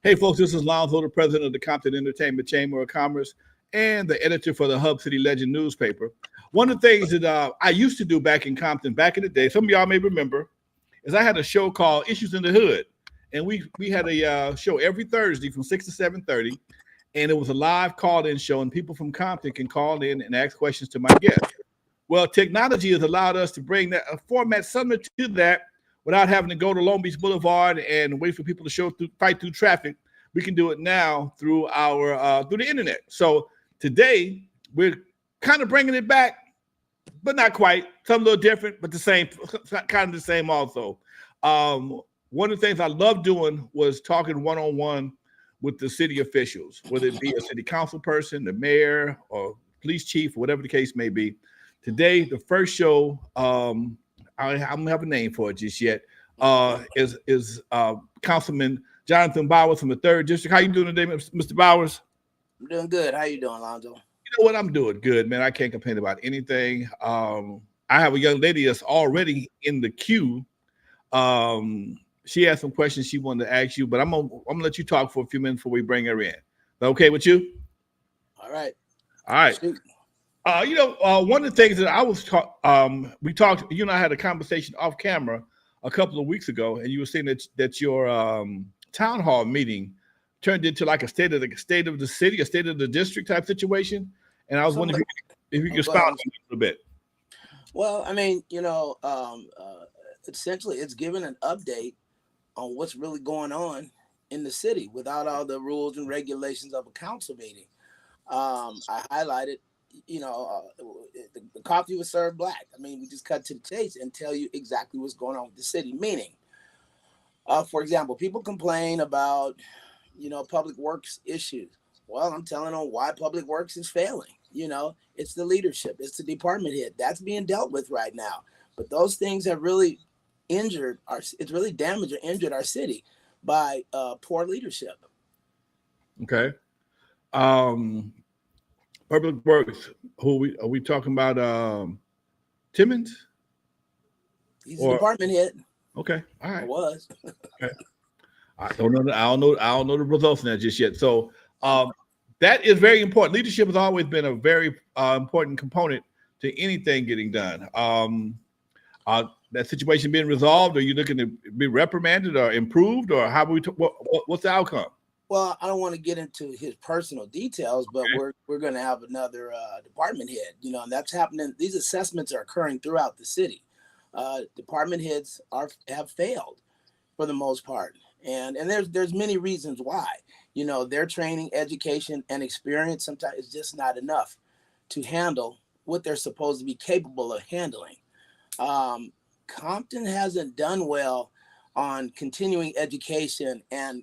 Hey, folks, this is Lonzo, the president of the Compton Entertainment Chamber of Commerce and the editor for the Hub City Legend newspaper. One of the things that I used to do back in Compton, back in the day, some of y'all may remember, is I had a show called Issues in the Hood. And we had a show every Thursday from 6 to 7:30. And it was a live call-in show, and people from Compton can call in and ask questions to my guests. Well, technology has allowed us to bring that a format similar to that without having to go to Long Beach Boulevard and wait for people to fight through traffic. We can do it now through through the internet. So today we're kind of bringing it back, but not quite. Something a little different, but the same, kind of the same also. One of the things I love doing was talking one-on-one with the city officials, whether it be a city council person, the mayor, or police chief, whatever the case may be. Today, the first show, I don't have a name for it just yet, is Councilman Jonathan Bowers from the 3rd District. How you doing today, Mr. Bowers? I'm doing good. How you doing, Lonzo? You know what? I'm doing good, man. I can't complain about anything. I have a young lady that's already in the queue. She has some questions she wanted to ask you, but I'm gonna let you talk for a few minutes before we bring her in. Is that okay with you? All right. All right. One of the things that I was we talked. You and I had a conversation off camera a couple of weeks ago, and you were saying that your town hall meeting turned into like a state of the city, a state of the district type situation. And I was wondering if you could expound on it a little bit. Well, I mean, essentially, it's giving an update on what's really going on in the city without all the rules and regulations of a council meeting. I highlighted, the coffee was served black. I mean, we just cut to the chase and tell you exactly what's going on with the city. Meaning, for example, people complain about, public works issues. Well, I'm telling them why public works is failing. It's the leadership, it's the department head that's being dealt with right now. But those things have really it's really damaged or injured our city by poor leadership. Okay. Public Works, are we talking about Timmons? He's the department head. Okay. All right. I was. Okay. I don't know the results of that just yet. So that is very important. Leadership has always been a very important component to anything getting done. That situation being resolved? Are you looking to be reprimanded or improved, or how what's the outcome? Well, I don't want to get into his personal details, but we're going to have another department head, and that's happening. These assessments are occurring throughout the city. Department heads have failed for the most part, and there's many reasons why. Their training, education, and experience sometimes is just not enough to handle what they're supposed to be capable of handling. Compton hasn't done well on continuing education and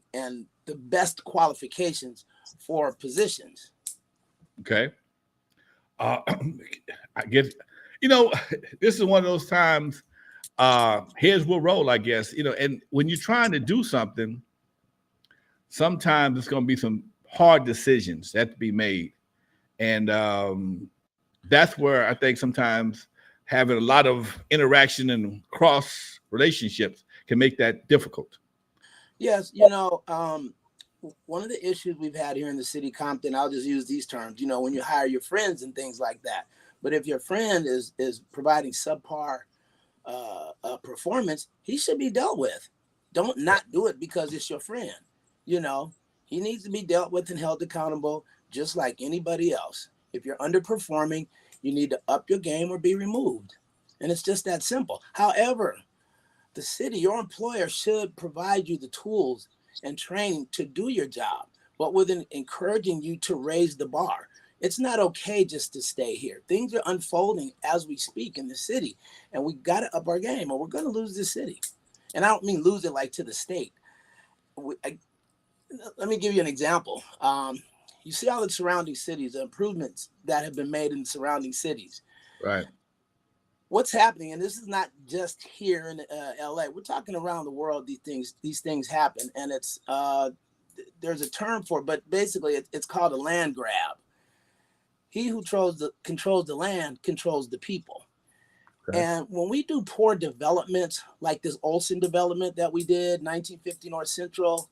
the best qualifications for positions. Okay. I guess, this is one of those times heads will roll, I guess, and when you're trying to do something, sometimes it's going to be some hard decisions that have to be made. And that's where I think sometimes having a lot of interaction and cross relationships can make that difficult. Yes, one of the issues we've had here in the city, Compton, I'll just use these terms, when you hire your friends and things like that. But if your friend is providing subpar performance, he should be dealt with. Don't not do it because it's your friend. He needs to be dealt with and held accountable just like anybody else. If you're underperforming, you need to up your game or be removed. And it's just that simple. However, the city, your employer, should provide you the tools and training to do your job, but with encouraging you to raise the bar. It's not okay just to stay here. Things are unfolding as we speak in the city, and we got to up our game or we're going to lose this city. And I don't mean lose it like to the state. Let me give you an example. You see all the surrounding cities, the improvements that have been made in the surrounding cities. Right. What's happening, and this is not just here in LA, we're talking around the world, these things happen, and it's there's a term for it, but basically it's called a land grab. He who controls the land controls the people. Okay. And when we do poor developments like this Olsen development that we did, 1950 North Central,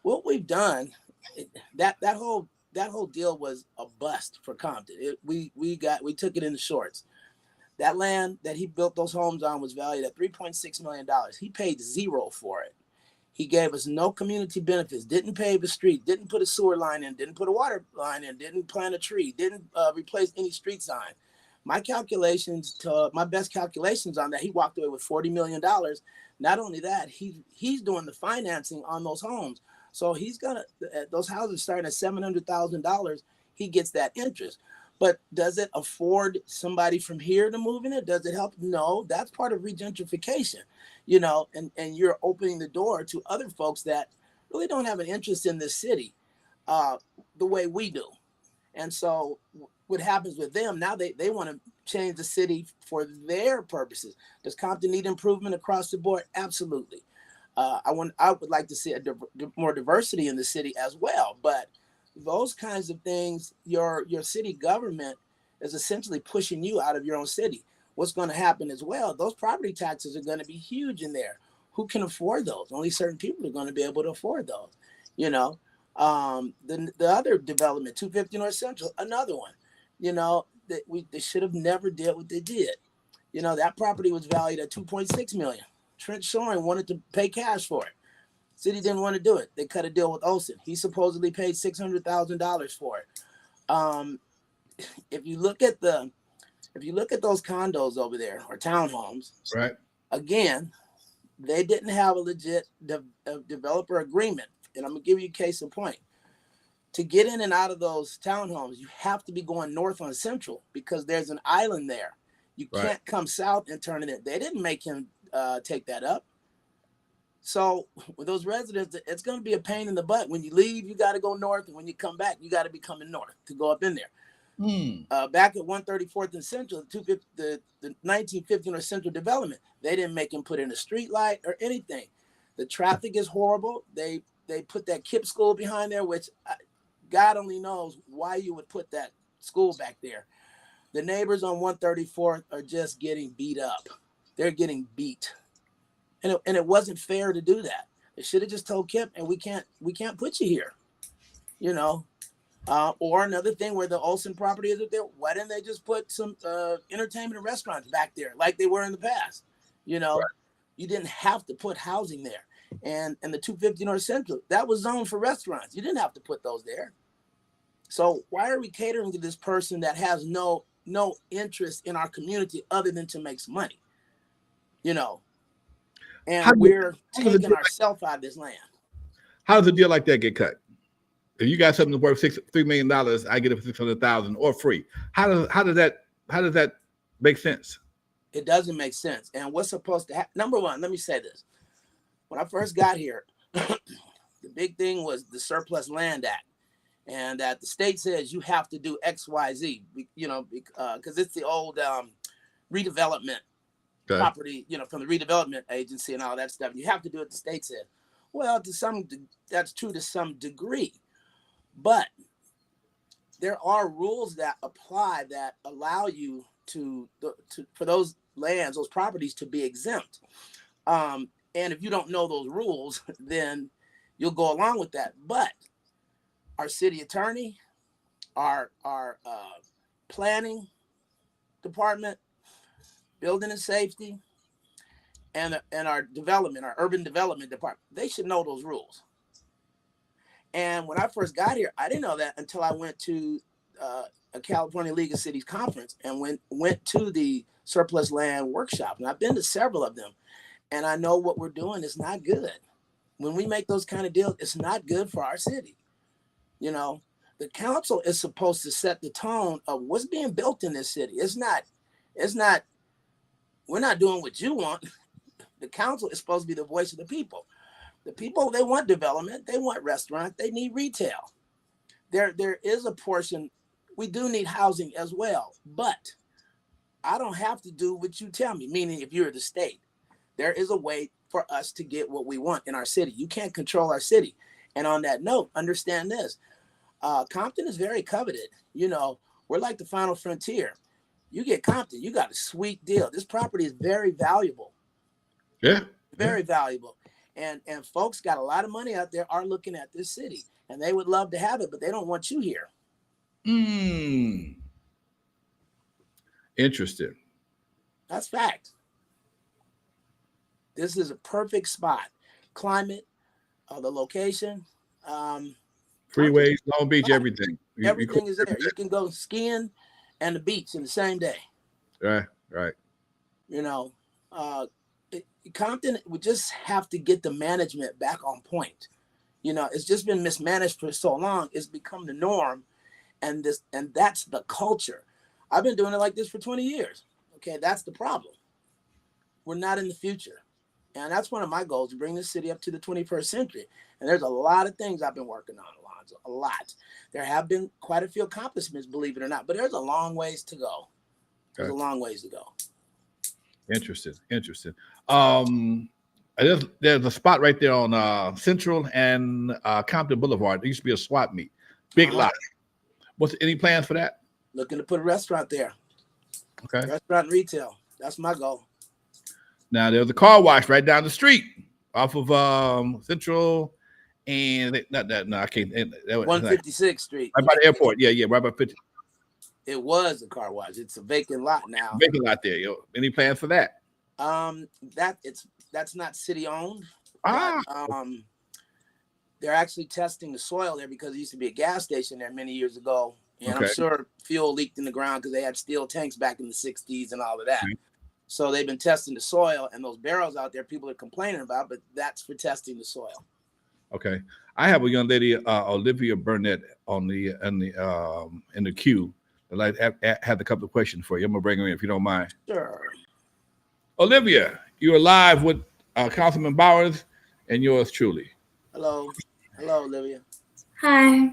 what we've done, that whole deal was a bust for Compton. We took it in the shorts. That land that he built those homes on was valued at $3.6 million. He paid zero for it. He gave us no community benefits, didn't pave a street, didn't put a sewer line in, didn't put a water line in, didn't plant a tree, didn't replace any street sign. My best calculations on that, he walked away with $40 million. Not only that, he's doing the financing on those homes. So he's gonna, those houses starting at $700,000, he gets that interest. But does it afford somebody from here to move in it? Does it help? No, that's part of regentrification, and you're opening the door to other folks that really don't have an interest in this city the way we do. And so what happens with them now, they want to change the city for their purposes. Does Compton need improvement across the board? Absolutely. I would like to see more diversity in the city as well, but those kinds of things, your city government is essentially pushing you out of your own city. What's going to happen as well, those property taxes are going to be huge in there. Who can afford those? Only certain people are going to be able to afford those. The other development, 250 North Central, another one, they should have never did what they did. That property was valued at $2.6 million. Trent Shoring wanted to pay cash for it. City didn't want to do it. They cut a deal with Olson. He supposedly paid $600,000 for it. If you look at those condos over there or townhomes, right? Again, they didn't have a legit developer agreement. And I'm gonna give you a case in point. To get in and out of those townhomes, you have to be going north on Central because there's an island there. You can't come south and turn it in. They didn't make him take that up. So with those residents, it's going to be a pain in the butt. When you leave, you got to go north. And when you come back, you got to be coming north to go up in there. Back at 134th and Central, the 1950 North Central development, they didn't make him put in a street light or anything. The traffic is horrible. They put that KIPP school behind there, which God only knows why you would put that school back there. The neighbors on 134th are just getting beat up. They're getting beat. And it wasn't fair to do that. They should have just told KIPP, and we can't put you here, Or another thing where the Olson property is up there, why didn't they just put some entertainment and restaurants back there like they were in the past? Right. You didn't have to put housing there. And the 250 North Central, that was zoned for restaurants. You didn't have to put those there. So why are we catering to this person that has no interest in our community other than to make some money? And we're taking ourselves out of this land. How does a deal like that get cut? If you got something worth $3 million, I get it for $600,000 or free. How does that make sense? It doesn't make sense. And what's supposed to happen? Number one, let me say this: when I first got here, the big thing was the Surplus Land Act, and that the state says you have to do X, Y, Z. Because it's the old redevelopment. Okay. Property, from the redevelopment agency and all that stuff. You have to do what the state said. Well, that's true to some degree, but there are rules that apply that allow you for those lands, those properties to be exempt. And if you don't know those rules, then you'll go along with that. But our city attorney, our planning department, building and safety, and our urban development department, they should know those rules. And when I first got here, I didn't know that until I went to a California League of Cities conference and went to the surplus land workshop. And I've been to several of them, and I know what we're doing is not good. When we make those kind of deals, it's not good for our city. The council is supposed to set the tone of what's being built in this city. It's not. We're not doing what you want. The council is supposed to be the voice of the people. The people, they want development. They want restaurants. They need retail. There is a portion. We do need housing as well. But I don't have to do what you tell me, meaning if you're the state. There is a way for us to get what we want in our city. You can't control our city. And on that note, understand this. Compton is very coveted. We're like the final frontier. You get Compton, you got a sweet deal. This property is very valuable. Yeah. Very valuable. And folks got a lot of money out there are looking at this city, and they would love to have it, but they don't want you here. Interesting. That's fact. This is a perfect spot. Climate, the location, Freeways, Long Beach, everything. Everything is there. You can go skiing and the beach in the same day. Right. You know, Compton would just have to get the management back on point. You know, it's just been mismanaged for so long. It's become the norm, and that's the culture. I've been doing it like this for 20 years. Okay, that's the problem. We're not in the future. And that's one of my goals, to bring this city up to the 21st century. And there's a lot of things I've been working on, Lonzo, a lot. There have been quite a few accomplishments, believe it or not, but there's a long ways to go. There's a long ways to go. Interesting. There's a spot right there on Central and Compton Boulevard. There used to be a swap meet. Big lot. What's any plans for that? Looking to put a restaurant there. Okay. Restaurant and retail. That's my goal. Now there's a car wash right down the street off of Central and I can't. 156th Street. Right by the airport. Yeah, right by 50. It was a car wash. It's a vacant lot now. Vacant lot there. Yo. Any plans for that? That's not city owned. But, they're actually testing the soil there because it used to be a gas station there many years ago. And I'm sure fuel leaked in the ground because they had steel tanks back in the 60s and all of that. So they've been testing the soil, and those barrels out there people are complaining about, but that's for testing the soil. Okay. I have a young lady, Olivia Burnett, in the queue. I'd like to have a couple of questions for you. I'm gonna bring her in if you don't mind. Sure. Olivia, you're live with Councilman Bowers and yours truly. Hello, Olivia. Hi.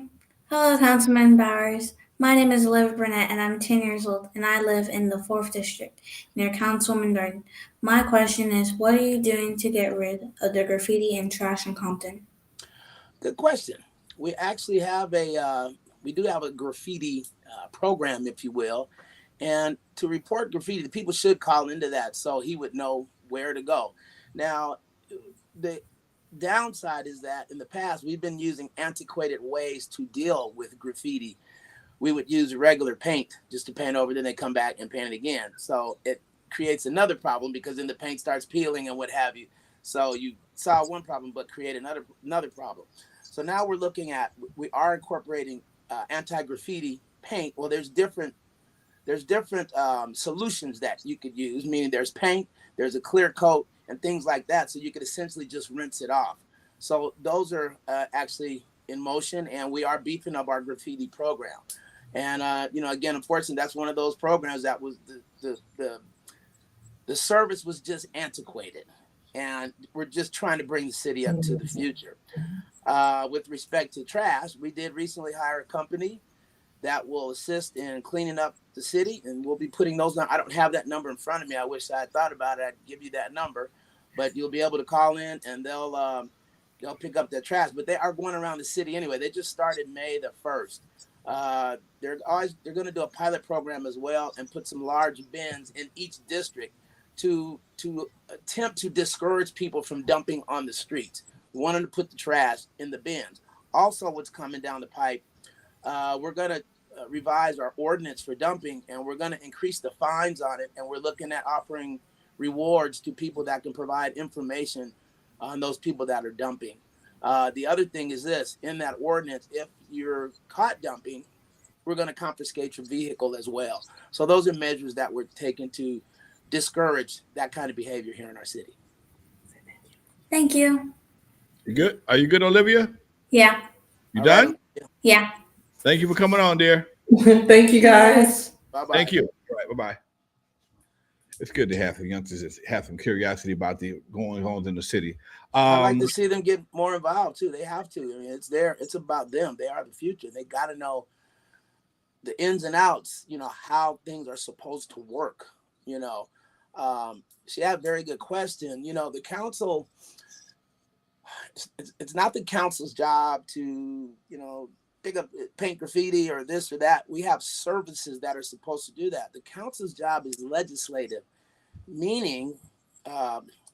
Hello, Councilman Bowers. My name is Olivia Burnett, and I'm 10 years old, and I live in the 4th District, near Councilman Durden. My question is, what are you doing to get rid of the graffiti and trash in Compton? Good question. We actually have we do have a graffiti program, if you will. And to report graffiti, the people should call into that so he would know where to go. Now, the downside is that in the past, we've been using antiquated ways to deal with graffiti. We would use regular paint just to paint over, then they come back and paint it again. So it creates another problem because then the paint starts peeling and what have you. So you solve one problem, but create another problem. So now we are incorporating anti-graffiti paint. Well, there's different solutions that you could use, meaning there's paint, there's a clear coat, and things like that. So you could essentially just rinse it off. So those are actually in motion, and we are beefing up our graffiti program. And again, unfortunately, that's one of those programs that was the service was just antiquated, and we're just trying to bring the city up to the future. With respect to trash, we did recently hire a company that will assist in cleaning up the city, and we'll be putting those on. I don't have that number in front of me. I wish I had thought about it. I'd give you that number, but you'll be able to call in and they'll pick up their trash. But they are going around the city anyway. They just started May the 1st. They're going to do a pilot program as well and put some large bins in each district to attempt to discourage people from dumping on the streets. We want them to put the trash in the bins. Also, what's coming down the pipe, we're going to revise our ordinance for dumping, and we're going to increase the fines on it. And we're looking at offering rewards to people that can provide information on those people that are dumping. The other thing is this: in that ordinance, if you're caught dumping, we're going to confiscate your vehicle as well. So those are measures that we're taking to discourage that kind of behavior here in our city. Thank you. You good? Are you good, Olivia? Yeah. You done? Right. Yeah. Thank you for coming on, dear. Thank you, guys. Bye-bye. Thank you. All right, bye-bye. It's good to have the youngsters that have some curiosity about the going-ons in the city. I'd like to see them get more involved too. They have to. I mean, it's about them. They are the future. They got to know the ins and outs, how things are supposed to work. She had a very good question. The council, it's not the council's job to, pick up paint graffiti or this or that. We have services that are supposed to do that. The council's job is legislative, meaning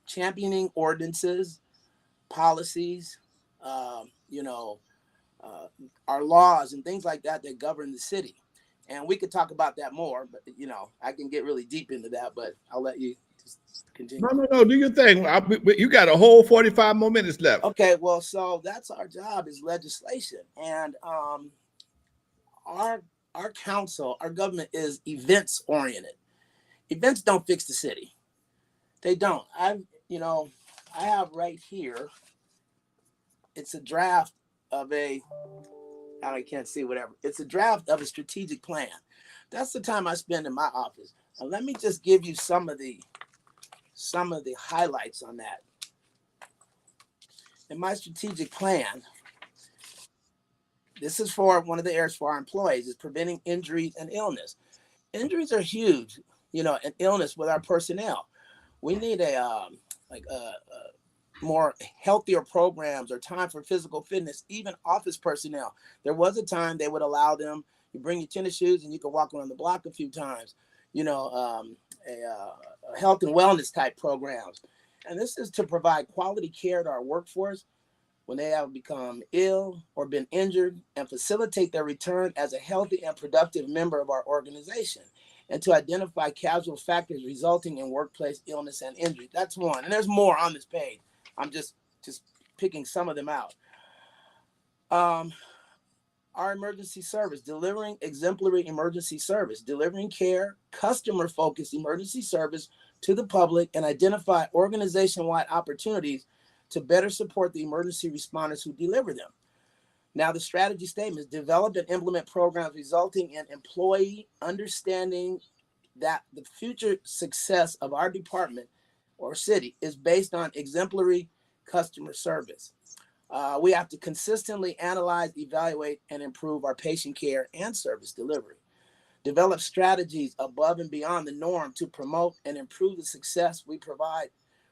championing ordinances, policies, you know, our laws and things like that that govern the city. And we could talk about that more, but you know, I can get really deep into that, but I'll let you just continue. No. Do your thing. You got a whole 45 more minutes left. Okay, well, so that's our job is legislation, and our council, our government is events oriented. Events don't fix the city. They don't. I have right here. It's a draft of I can't see whatever. It's a draft of a strategic plan. That's the time I spend in my office. And let me just give you some of the highlights on that. In my strategic plan, this is for one of the areas for our employees, is preventing injuries and illness. Injuries are huge, and illness with our personnel. We need more healthier programs or time for physical fitness, even office personnel. There was a time they would allow them, you bring your tennis shoes and you can walk around the block a few times, health and wellness type programs. And this is to provide quality care to our workforce when they have become ill or been injured and facilitate their return as a healthy and productive member of our organization, and to identify causal factors resulting in workplace illness and injury. That's one. And there's more on this page. I'm just picking some of them out. Our emergency service, delivering exemplary emergency service, delivering care, customer-focused emergency service to the public, and identify organization-wide opportunities to better support the emergency responders who deliver them. Now, the strategy statement is develop and implement programs resulting in employee understanding that the future success of our department or city is based on exemplary customer service. We have to consistently analyze, evaluate, and improve our patient care and service delivery. Develop strategies above and beyond the norm to promote and improve the success we provide,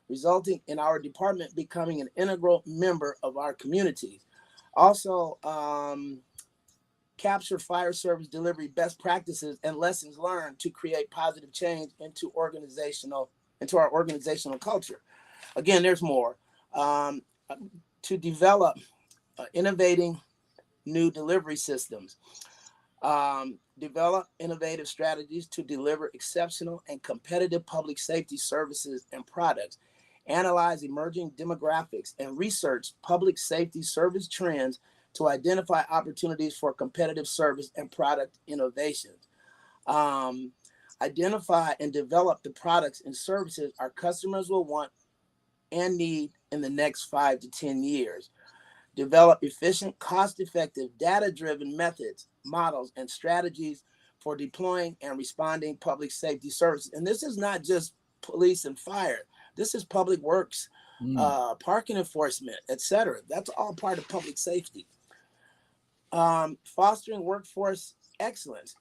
resulting in our department becoming an integral member of our communities. Also, capture fire service delivery best practices and lessons learned to create positive change into our organizational culture. Again, there's more. To develop innovating new delivery systems, develop innovative strategies to deliver exceptional and competitive public safety services and products, analyze emerging demographics, and research public safety service trends to identify opportunities for competitive service and product innovations. Identify and develop the products and services our customers will want and need in the next 5 to 10 years. Develop efficient, cost-effective, data-driven methods, models, and strategies for deploying and responding public safety services. And this is not just police and fire. This is public works, parking enforcement, etc. That's all part of public safety. Fostering workforce excellence.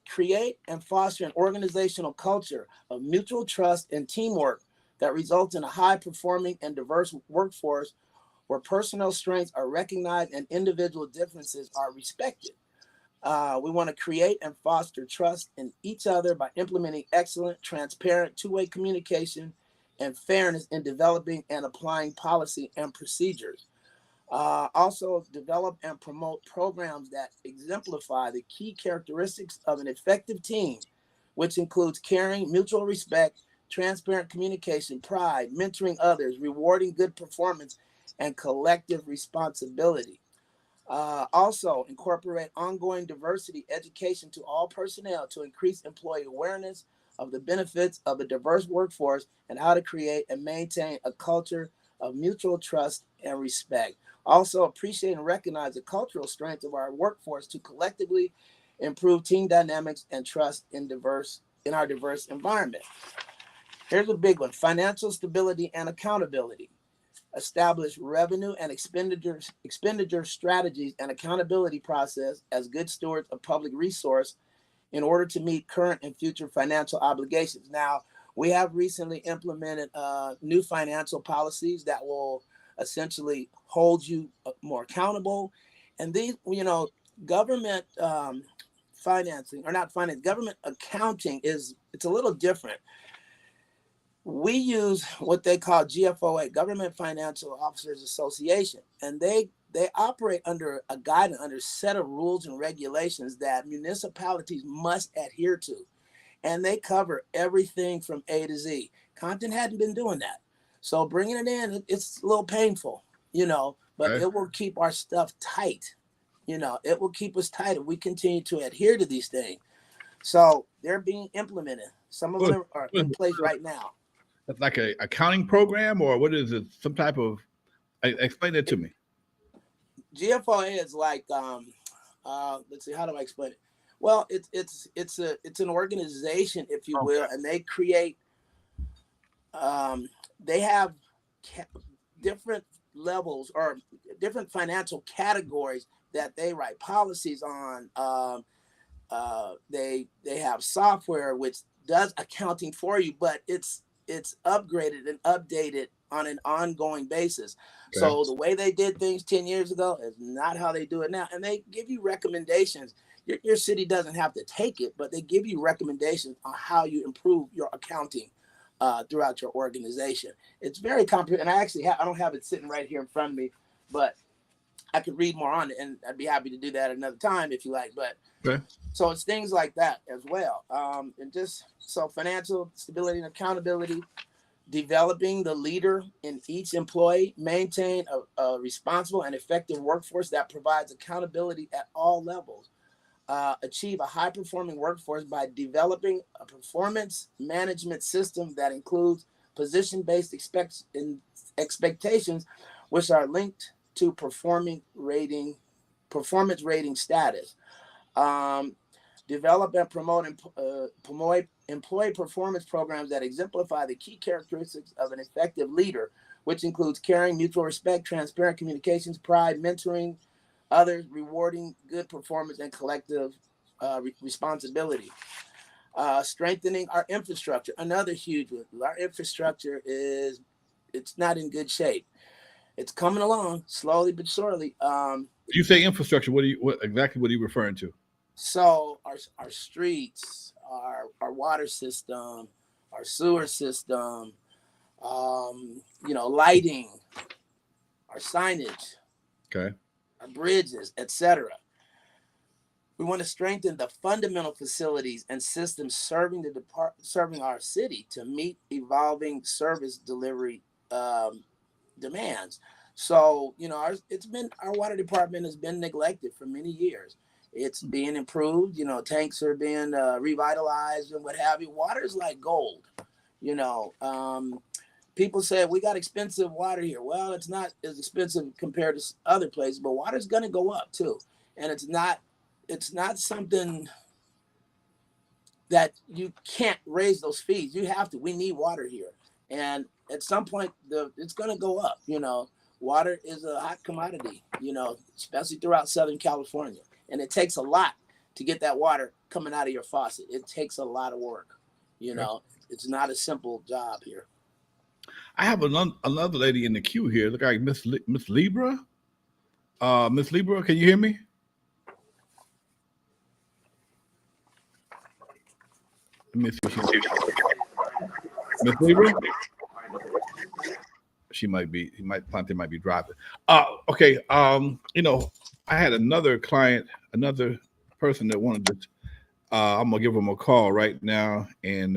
Create and foster an organizational culture of mutual trust and teamwork that results in a high-performing and diverse workforce where personal strengths are recognized and individual differences are respected. We want to create and foster trust in each other by implementing excellent, transparent, two-way communication and fairness in developing and applying policy and procedures. Also, develop and promote programs that exemplify the key characteristics of an effective team, which includes caring, mutual respect, transparent communication, pride, mentoring others, rewarding good performance, and collective responsibility. Also, incorporate ongoing diversity education to all personnel to increase employee awareness of the benefits of a diverse workforce and how to create and maintain a culture of mutual trust and respect. Also, appreciate and recognize the cultural strength of our workforce to collectively improve team dynamics and trust in our diverse environment. Here's a big one: financial stability and accountability. Establish revenue and expenditure strategies and accountability process as good stewards of public resource in order to meet current and future financial obligations. Now, we have recently implemented new financial policies that will essentially hold you more accountable. And these, government financing, or not finance, government accounting it's a little different. We use what they call GFOA, Government Financial Officers Association, and they operate under a guidance, under a set of rules and regulations that municipalities must adhere to. And they cover everything from A to Z. Compton hadn't been doing that. So bringing it in, it's a little painful, but Okay. it will keep our stuff tight. It will keep us tight if we continue to adhere to these things. So they're being implemented. Some of them are in place right now. That's like a accounting program, or what is it? Some type of, explain that to me. GFOA is like, let's see, how do I explain it? Well, it's an organization, if you will, and they create. They have different levels or different financial categories that they write policies on. They have software which does accounting for you, but it's upgraded and updated on an ongoing basis. Okay. So the way they did things 10 years ago is not how they do it now. And they give you recommendations. Your city doesn't have to take it, but they give you recommendations on how you improve your accounting throughout your organization. It's very comprehensive. And I actually I don't have it sitting right here in front of me, but I could read more on it, and I'd be happy to do that another time if you like. But okay. So it's things like that as well. And just so financial stability and accountability, developing the leader in each employee, maintain a responsible and effective workforce that provides accountability at all levels, achieve a high-performing workforce by developing a performance management system that includes position-based expectations, which are linked to performance rating status. Develop and promote employee performance programs that exemplify the key characteristics of an effective leader, which includes caring, mutual respect, transparent communications, pride, mentoring others, rewarding good performance, and collective responsibility. Strengthening our infrastructure, another huge one. Our infrastructure it's not in good shape. It's coming along slowly but surely. You say infrastructure. What exactly are you referring to? So our streets, our water system, our sewer system, lighting, our signage, okay, our bridges, etc. We want to strengthen the fundamental facilities and systems serving our city to meet evolving service delivery demands. So, our water department has been neglected for many years. It's being improved, tanks are being revitalized and what have you. Water is like gold, people say we got expensive water here. Well, it's not as expensive compared to other places, but water's going to go up too. And it's not something that you can't raise those fees. You have to. We need water here. And at some point, it's going to go up. Water is a hot commodity, especially throughout Southern California. And it takes a lot to get that water coming out of your faucet. It takes a lot of work. It's not a simple job here. I have another lady in the queue here. Look like Miss Libra. Miss Libra, can you hear me? Let me see if Miss Libra. She might be. They might be driving. Okay. I had another client, another person that wanted to. I'm gonna give them a call right now, and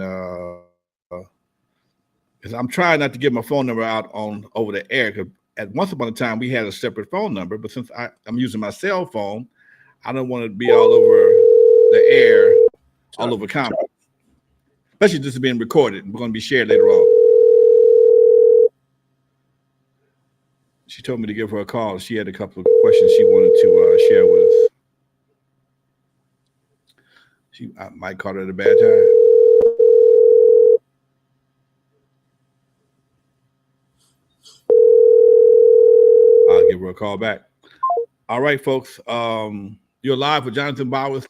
because I'm trying not to give my phone number out over the air. Because at once upon a time we had a separate phone number, but since I'm using my cell phone, I don't want to be all over the air, all over Compton. Especially this is being recorded and we're going to be shared later on. She told me to give her a call. She had a couple of questions she wanted to share with us. I might call her at a bad time. I'll give her a call back. All right, folks. You're live with Jonathan Bowers,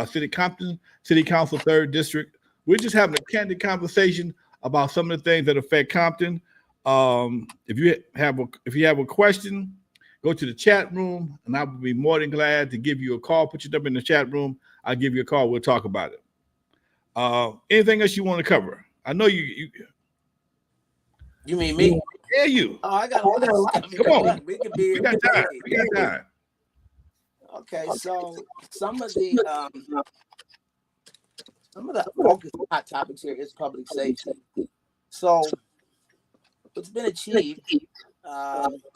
City Compton City Council, 3rd District. We're just having a candid conversation about some of the things that affect Compton. If you have a question, go to the chat room, and I will be more than glad to give you a call. Put your number in the chat room. I'll give you a call. We'll talk about it. Anything else you want to cover? I know you You mean me? Yeah, you. Oh, I got a lot of stuff. Come on. We could be We here got for time. days. We got time. Okay, so some of the focus hot topics here is public safety. So what's been achieved?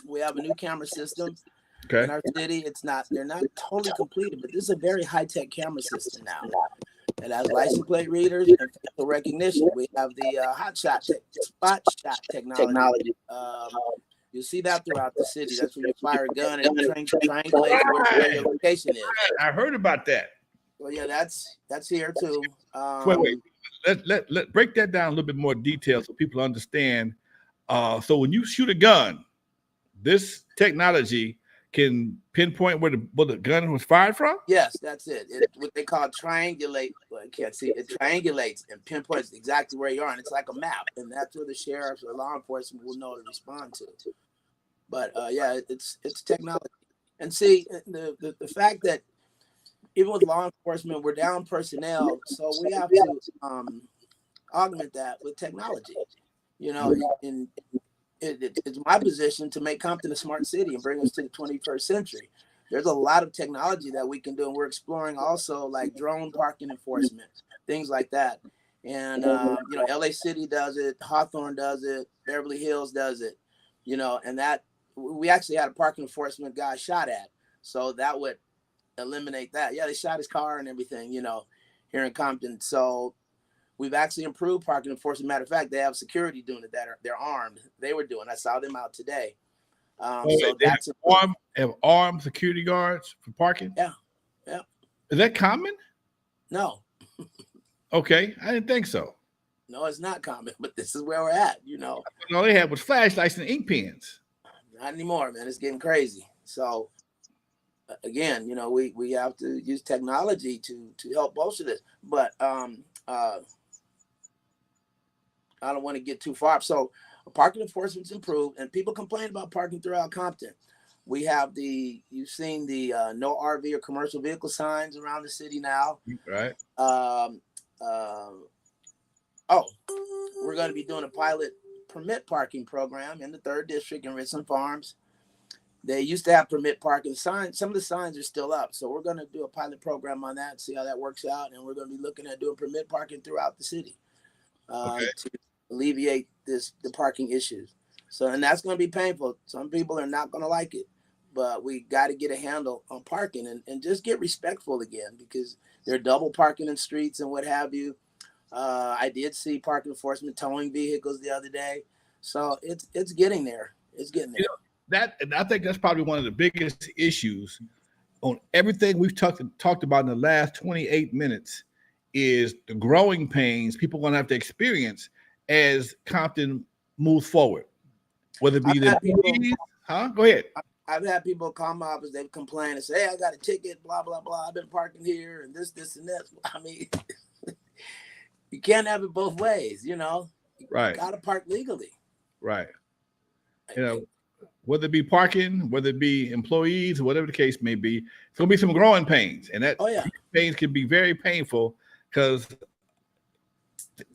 We have a new camera system in our city. They're not totally completed, but this is a very high-tech camera system now. It has license plate readers and facial recognition. We have the spot shot technology. You'll see that throughout the city. That's when you fire a gun and triangulate where your location is. I heard about that. Well, yeah, that's here too. Wait. Let break that down a little bit more detail so people understand. So when you shoot a gun, this technology can pinpoint where the gun was fired from? Yes, that's it. What they call triangulate. Well, I can't see. It triangulates and pinpoints exactly where you are, and it's like a map, and that's where the sheriffs or law enforcement will know to respond to. But yeah, it's technology. And see, the fact that even with law enforcement, we're down personnel, so we have to augment that with technology. You know, it's my position to make Compton a smart city and bring us to the 21st century. There's a lot of technology that we can do, and we're exploring also like drone parking enforcement, things like that. And you know, LA City does it, Hawthorne does it, Beverly Hills does it. You know, and that we actually had a parking enforcement guy shot at, so that would eliminate that. Yeah, they shot his car and everything. You know, here in Compton, so. We've actually improved parking enforcement. Matter of fact, they have security doing it they're armed. They were doing. I saw them out today. So that's have armed security guards for parking. Yeah. Is that common? No. Okay, I didn't think so. No, it's not common, but this is where we're at. You know. All they had was flashlights and ink pens. Not anymore, man. It's getting crazy. So again, you know, we have to use technology to help bolster this, but I don't want to get too far. So parking enforcement's improved, and people complain about parking throughout Compton. We have you've seen the no RV or commercial vehicle signs around the city now. Right. We're going to be doing a pilot permit parking program in the 3rd District in Richland Farms. They used to have permit parking signs. Some of the signs are still up. So we're going to do a pilot program on that and see how that works out. And we're going to be looking at doing permit parking throughout the city. To alleviate the parking issues. So, and that's going to be painful. Some people are not going to like it, but we got to get a handle on parking and just get respectful again, because they're double parking in streets and what have you. I did see parking enforcement towing vehicles the other day. So it's getting there. It's getting there. You know, and I think that's probably one of the biggest issues on everything we've talked about in the last 28 minutes is the growing pains people are going to have to experience as Compton moves forward, whether it be Go ahead. I've had people call my office, they've complained and say, hey, I got a ticket, blah, blah, blah. I've been parking here and this, and this. I mean, you can't have it both ways, you know. Right. You got to park legally. Right. You know, whether it be parking, whether it be employees, whatever the case may be, it's going to be some growing pains. And that pains can be very painful because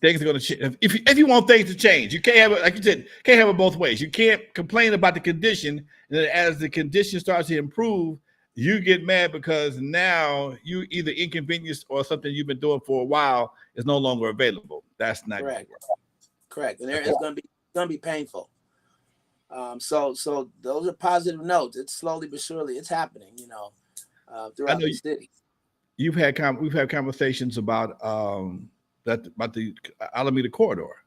things are going to change. If you want things to change, you can't have it, like you said, can't have it both ways. You can't complain about the condition, and then as the condition starts to improve, you get mad because now you either inconvenienced or something you've been doing for a while is no longer available. That's not correct. Correct, and it's going to be painful. So those are positive notes. It's slowly but surely it's happening, you know, throughout the city. We've had conversations about the Alameda corridor,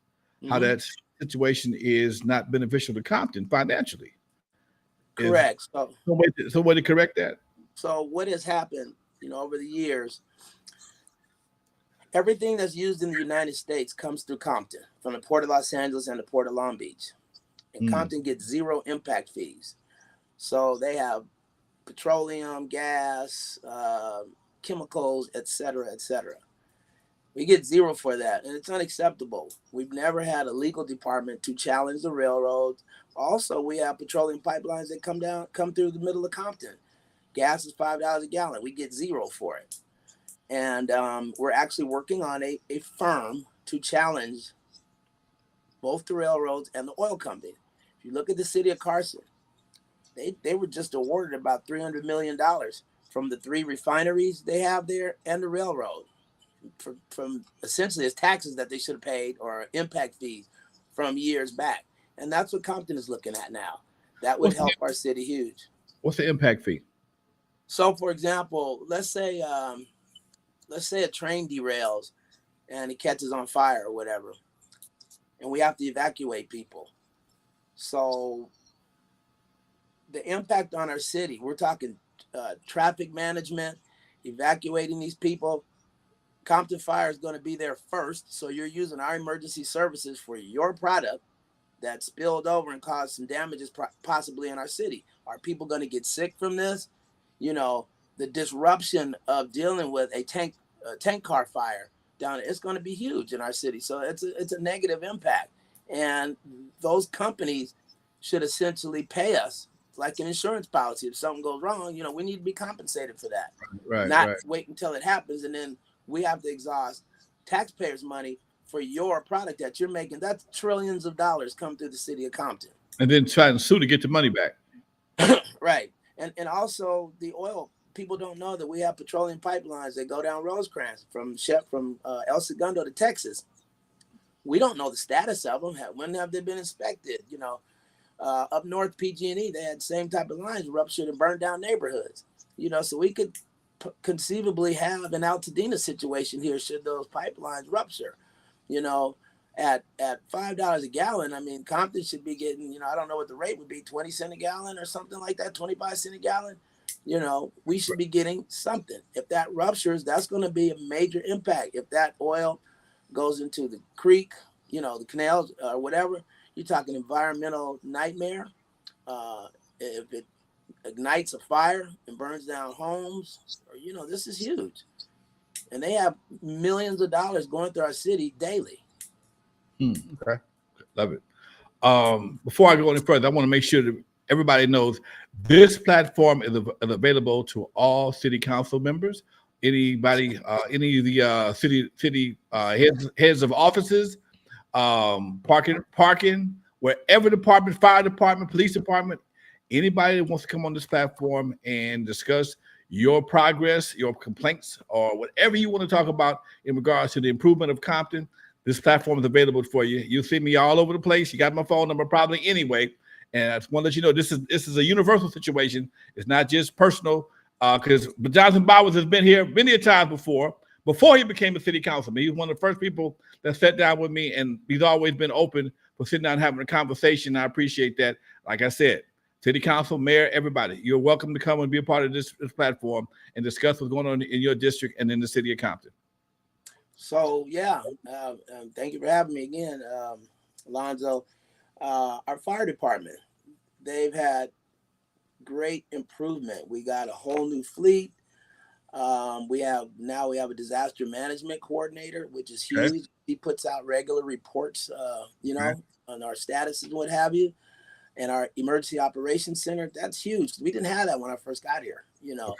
how that situation is not beneficial to Compton financially. Correct. So way to correct that. So what has happened, you know, over the years, everything that's used in the United States comes through Compton, from the Port of Los Angeles and the Port of Long Beach. And Compton gets 0 impact fees. So they have petroleum, gas, chemicals, et cetera, et cetera. We get 0 for that, and it's unacceptable. We've never had a legal department to challenge the railroads. Also, we have petroleum pipelines that come through the middle of Compton. Gas is $5 a gallon. We get 0 for it. And we're actually working on a firm to challenge both the railroads and the oil company. If you look at the city of Carson, they were just awarded about $300 million from the 3 refineries they have there and the railroad from essentially as taxes that they should have paid or impact fees from years back. And that's what Compton is looking at now. That would help our city huge. What's the impact fee? So, for example, let's say a train derails and it catches on fire or whatever, and we have to evacuate people. So the impact on our city, we're talking traffic management, evacuating these people. Compton Fire is going to be there first. So you're using our emergency services for your product that spilled over and caused some damages possibly in our city. Are people going to get sick from this? You know, the disruption of dealing with a tank car fire down there, it's going to be huge in our city. So it's a negative impact. And those companies should essentially pay us like an insurance policy. If something goes wrong, you know, we need to be compensated for that. Not wait until it happens and then we have to exhaust taxpayers' money for your product that you're making. That's trillions of dollars come through the city of Compton. And then try and sue to get the money back. Right. And also the oil. People don't know that we have petroleum pipelines that go down Rosecrans from El Segundo to Texas. We don't know the status of them. When have they been inspected? You know, up north PG&E, they had the same type of lines ruptured and burned down neighborhoods. You know, so we could conceivably have an Altadena situation here should those pipelines rupture. You know, at $5 a gallon, I mean, Compton should be getting, you know, I don't know what the rate would be, 20 cents a gallon or something like that, 25 cents a gallon. You know, we should be getting something. If that ruptures, that's going to be a major impact. If that oil goes into the creek, you know, the canals or whatever, you're talking environmental nightmare. If it ignites a fire and burns down homes, or, you know, this is huge. And they have millions of dollars going through our city daily. Okay. Love it. Before I go any further, I want to make sure that everybody knows this platform is available to all city council members, anybody, any of the city heads of offices, parking, wherever department, fire department, police department, anybody that wants to come on this platform and discuss your progress, your complaints, or whatever you want to talk about in regards to the improvement of Compton, this platform is available for you. You'll see me all over the place. You got my phone number probably anyway. And I just want to let you know this is a universal situation. It's not just personal. Because Jonathan Bowers has been here many a times before he became a city councilman. He was one of the first people that sat down with me, and he's always been open for sitting down and having a conversation. I appreciate that. Like I said, city council, mayor, everybody, you're welcome to come and be a part of this platform and discuss what's going on in your district and in the city of Compton. So, yeah, thank you for having me again, Lonzo. Our fire department, they've had great improvement. We got a whole new fleet. We have a disaster management coordinator, which is huge. Okay. He puts out regular reports, on our status and what have you. And our emergency operations center, that's huge. We didn't have that when I first got here, Okay.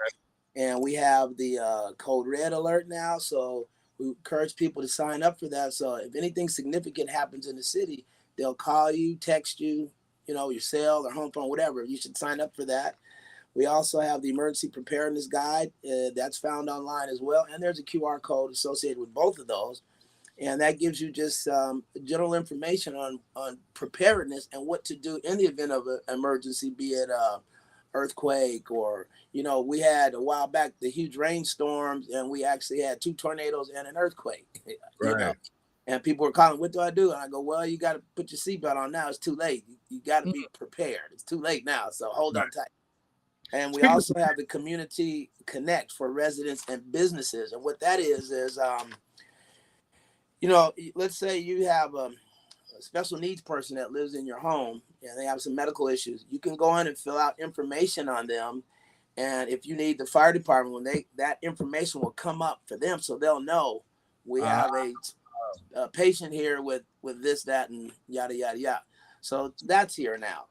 And we have the code red alert now. So we encourage people to sign up for that. So if anything significant happens in the city, they'll call you, text you, your cell or home phone, whatever. You should sign up for that. We also have the emergency preparedness guide that's found online as well. And there's a QR code associated with both of those. And that gives you just general information on preparedness and what to do in the event of an emergency, be it earthquake or, we had a while back the huge rainstorms, and we actually had 2 tornadoes and an earthquake. Right. And people were calling, what do I do? And I go, well, you got to put your seatbelt on now. It's too late. You got to be prepared. It's too late now. So hold on tight. And we also have the Community Connect for residents and businesses. And what that is, let's say you have a special needs person that lives in your home and they have some medical issues. You can go in and fill out information on them. And if you need the fire department, that information will come up for them. So they'll know we have a patient here with this, that, and yada, yada, yada. So that's here now.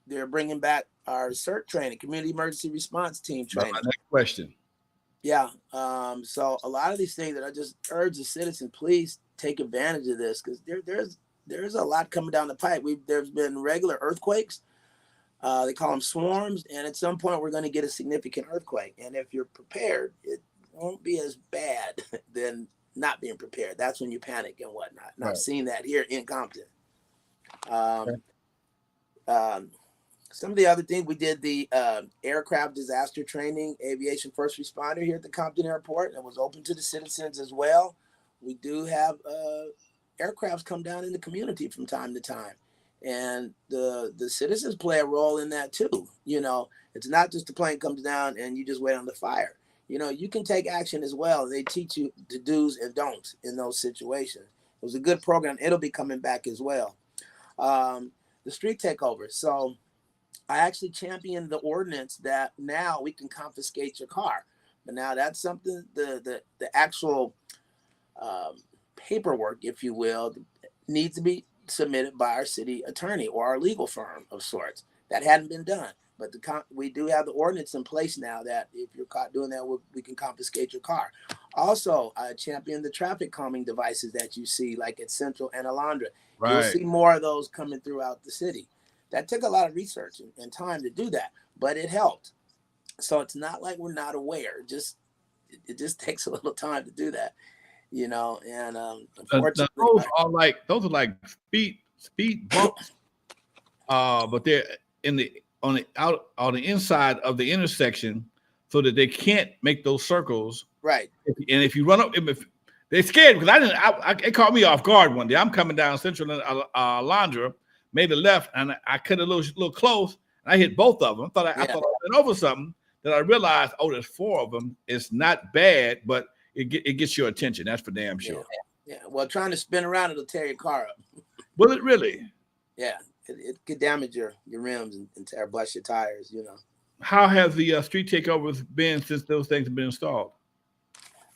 They're bringing back our CERT training, community emergency response team training. My next question. Yeah. So a lot of these things that I just urge the citizen, please take advantage of this, because there's a lot coming down the pipe. There's been regular earthquakes. They call them swarms, and at some point we're going to get a significant earthquake. And if you're prepared, it won't be as bad than not being prepared. That's when you panic and whatnot. And I've seen that here in Compton. Some of the other things we did, the aircraft disaster training, aviation first responder here at the Compton Airport, and was open to the citizens as well. We do have aircrafts come down in the community from time to time, and the citizens play a role in that too. You know, it's not just the plane comes down and you just wait on the fire. You know, you can take action as well. They teach you the do's and don'ts in those situations. It was a good program. It'll be coming back as well. The street takeover. So I actually championed the ordinance that now we can confiscate your car. But now that's something, the actual paperwork, if you will, needs to be submitted by our city attorney or our legal firm of sorts. That hadn't been done. But we do have the ordinance in place now that if you're caught doing that, we can confiscate your car. Also, I champion the traffic calming devices that you see, like at Central and Alondra. Right. You'll see more of those coming throughout the city. That took a lot of research and time to do that, but it helped. So it's not like we're not aware. It just takes a little time to do that, you know. And unfortunately, those are like speed bumps, but they're on the inside of the intersection, so that they can't make those circles. Right. And if you run up, if they're scared, because it caught me off guard one day. I'm coming down Central Alondra, made a left, and I cut a little close, and I hit both of them. I thought I went over something. Then I realized, there's 4 of them. It's not bad, but it gets your attention. That's for damn sure. Yeah. Well, trying to spin around, it'll tear your car up. Will it really? Yeah. It could damage your rims and bust your tires, you know. How have the street takeovers been since those things have been installed?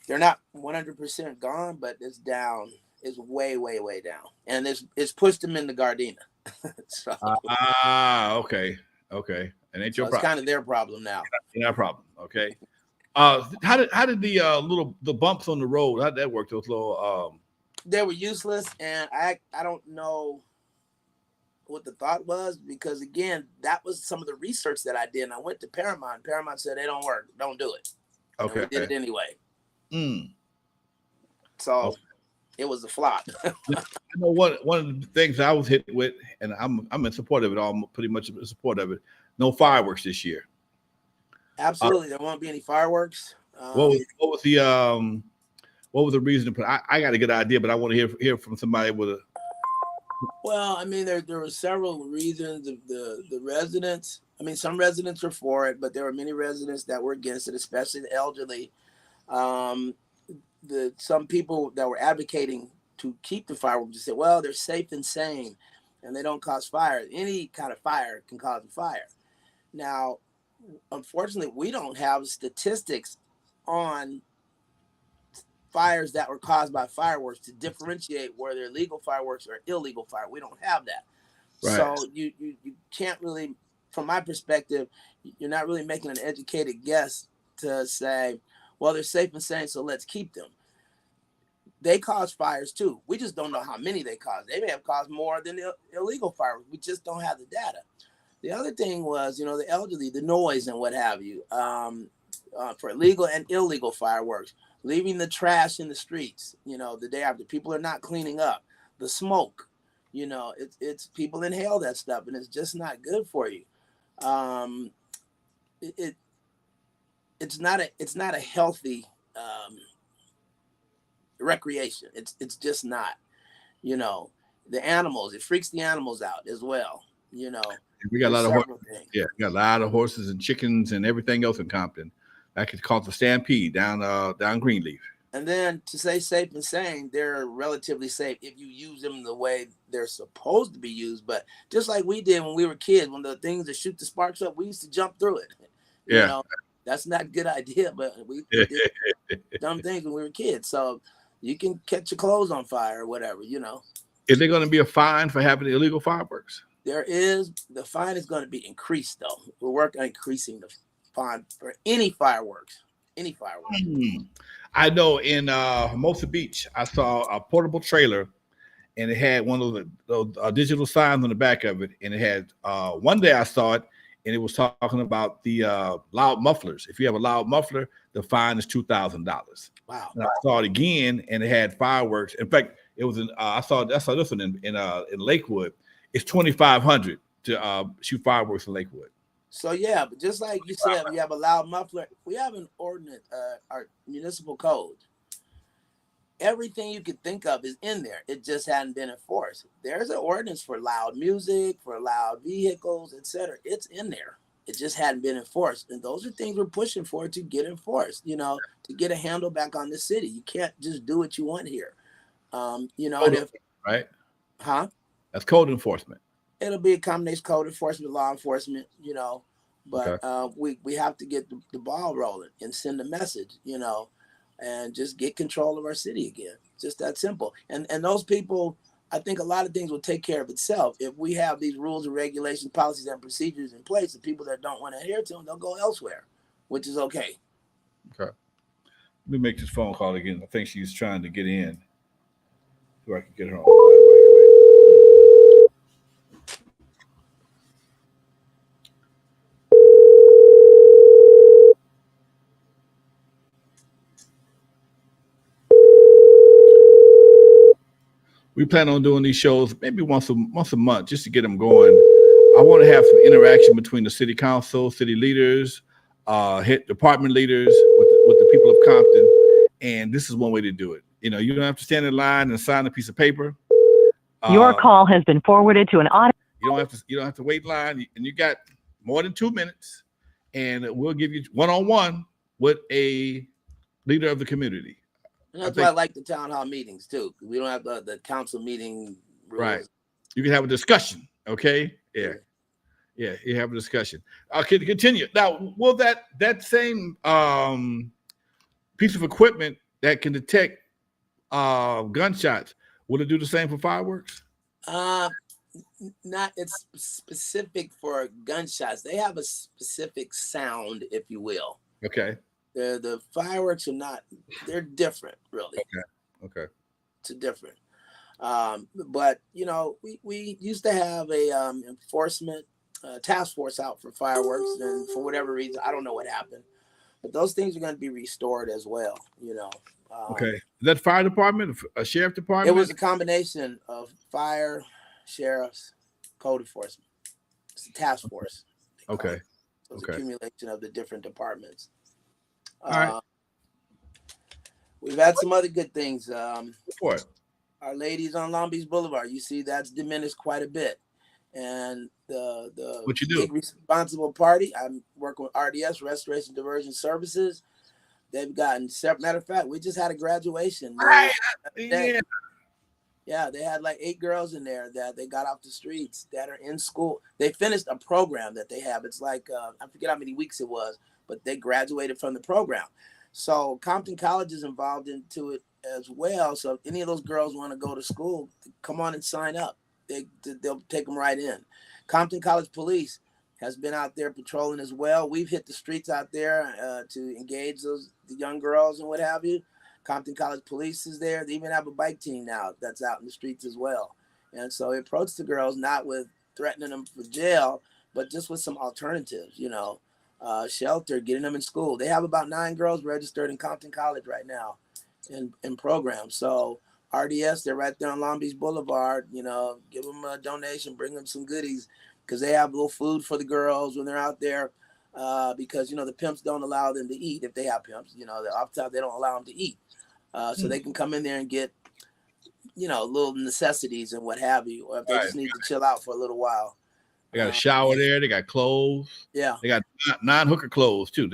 They're not 100% gone, but it's down. It's way, way, way down. And it's pushed them into Gardena. So, okay. And ain't your problem. It's kind of their problem now. Ain't our problem. Okay. How did the bumps on the road, how did that work? Those little they were useless, and I don't know what the thought was, because again, that was some of the research that I did. And I went to Paramount. Paramount said they don't work. Don't do it. Okay. And we did it anyway. So it was a flop. I know one of the things I was hit with, and I'm in support of it, all pretty much in support of it. No fireworks this year. Absolutely, there won't be any fireworks. What was the reason to put? I got a good idea, but I want to hear from somebody with a. Well, I mean, there were several reasons. The residents. I mean, some residents were for it, but there were many residents that were against it, especially the elderly. Some people that were advocating to keep the fireworks just said, well, they're safe and sane, and they don't cause fire. Any kind of fire can cause a fire. Now, unfortunately, we don't have statistics on fires that were caused by fireworks to differentiate where they're legal fireworks or illegal fire. We don't have that. Right. So you can't really, from my perspective, you're not really making an educated guess to say, well, they're safe and sane, so let's keep them. They cause fires too. We just don't know how many they cause. They may have caused more than the illegal fireworks. We just don't have the data. The other thing was, the elderly, the noise and what have you, for legal and illegal fireworks, leaving the trash in the streets, the day after. People are not cleaning up. The smoke, it's people inhale that stuff, and it's just not good for you. It's not a healthy recreation. It's just not. The animals, it freaks the animals out as well. We got a lot of horses. Yeah, we got a lot of horses and chickens and everything else in Compton. That could cause a stampede down Greenleaf. And then to say safe and sane, they're relatively safe if you use them the way they're supposed to be used. But just like we did when we were kids, when the things that shoot the sparks up, we used to jump through it. That's not a good idea, but we did dumb things when we were kids. So you can catch your clothes on fire or whatever, Is there going to be a fine for having illegal fireworks? There is. The fine is going to be increased, though. We're working on increasing the fine for any fireworks. any fireworks. I know in Hermosa Beach, I saw a portable trailer, and it had one of those digital signs on the back of it. And it had one day I saw it, and it was talking about the loud mufflers. If you have a loud muffler, the fine is $2,000. Wow. And I saw it again, and it had fireworks. In fact, it was in I saw this one in Lakewood. It's $2,500 to shoot fireworks in Lakewood. So yeah, but just like you said, we have a loud muffler. We have an ordinance, our municipal code. Everything you could think of is in there. It just hadn't been enforced. There's an ordinance for loud music, for loud vehicles, etc. It's in there. It just hadn't been enforced. And those are things we're pushing for to get enforced, to get a handle back on the city. You can't just do what you want here. And if, right? Huh? That's code enforcement. It'll be a combination code enforcement, law enforcement, but okay. we have to get the ball rolling and send a message, and just get control of our city again. Just that simple. And those people, I think a lot of things will take care of itself. If we have these rules and regulations, policies and procedures in place, the people that don't want to adhere to them, they'll go elsewhere, which is okay. Okay. Let me make this phone call again. I think she's trying to get in. So I can get her on. We plan on doing these shows maybe once a month just to get them going. I want to have some interaction between the city council, city leaders, head department leaders with the people of Compton, and this is one way to do it. You don't have to stand in line and sign a piece of paper. Your call has been forwarded to an audio. You don't have to wait in line, and you got more than 2 minutes, and we'll give you one-on-one with a leader of the community. And that's why I like the town hall meetings too. We don't have the council meeting rules. Right. You can have a discussion. Okay. Yeah. You have a discussion. Okay. Continue. Now, will that same piece of equipment that can detect gunshots, will it do the same for fireworks? Not it's specific for gunshots. They have a specific sound, if you will. Okay. The fireworks are not, they're different, really. Okay. It's different. But, we used to have a enforcement task force out for fireworks, and for whatever reason, I don't know what happened. But those things are going to be restored as well, Okay. Is that fire department, a sheriff department? It was a combination of fire, sheriffs, code enforcement. It's a task force. Okay. So it's accumulation of the different departments. All right. We've had some other good things. What? Our ladies on Long Beach Boulevard, you see that's diminished quite a bit. And the what you do? Big Responsible Party, I'm working with RDS, Restoration Diversion Services. They've gotten, matter of fact, we just had a graduation. Right. Yeah, they had like 8 girls in there that they got off the streets that are in school. They finished a program that they have. It's like, I forget how many weeks it was, but they graduated from the program. So Compton College is involved into it as well. So if any of those girls want to go to school, come on and sign up. They'll take them right in. Compton College Police has been out there patrolling as well. We've hit the streets out there to engage the young girls and what have you. Compton College Police is there. They even have a bike team now that's out in the streets as well. And so they approach the girls not with threatening them for jail, but just with some alternatives, shelter, getting them in school. They have about 9 girls registered in Compton College right now in programs. So RDS, they're right there on Long Beach Boulevard, give them a donation, bring them some goodies, because they have a little food for the girls when they're out there, because, the pimps don't allow them to eat if they have pimps. Off the top, they don't allow them to eat. So they can come in there and get, little necessities and what have you, or if they just need to chill out for a little while. They got a shower there. They got clothes. Yeah. They got non-hooker clothes too.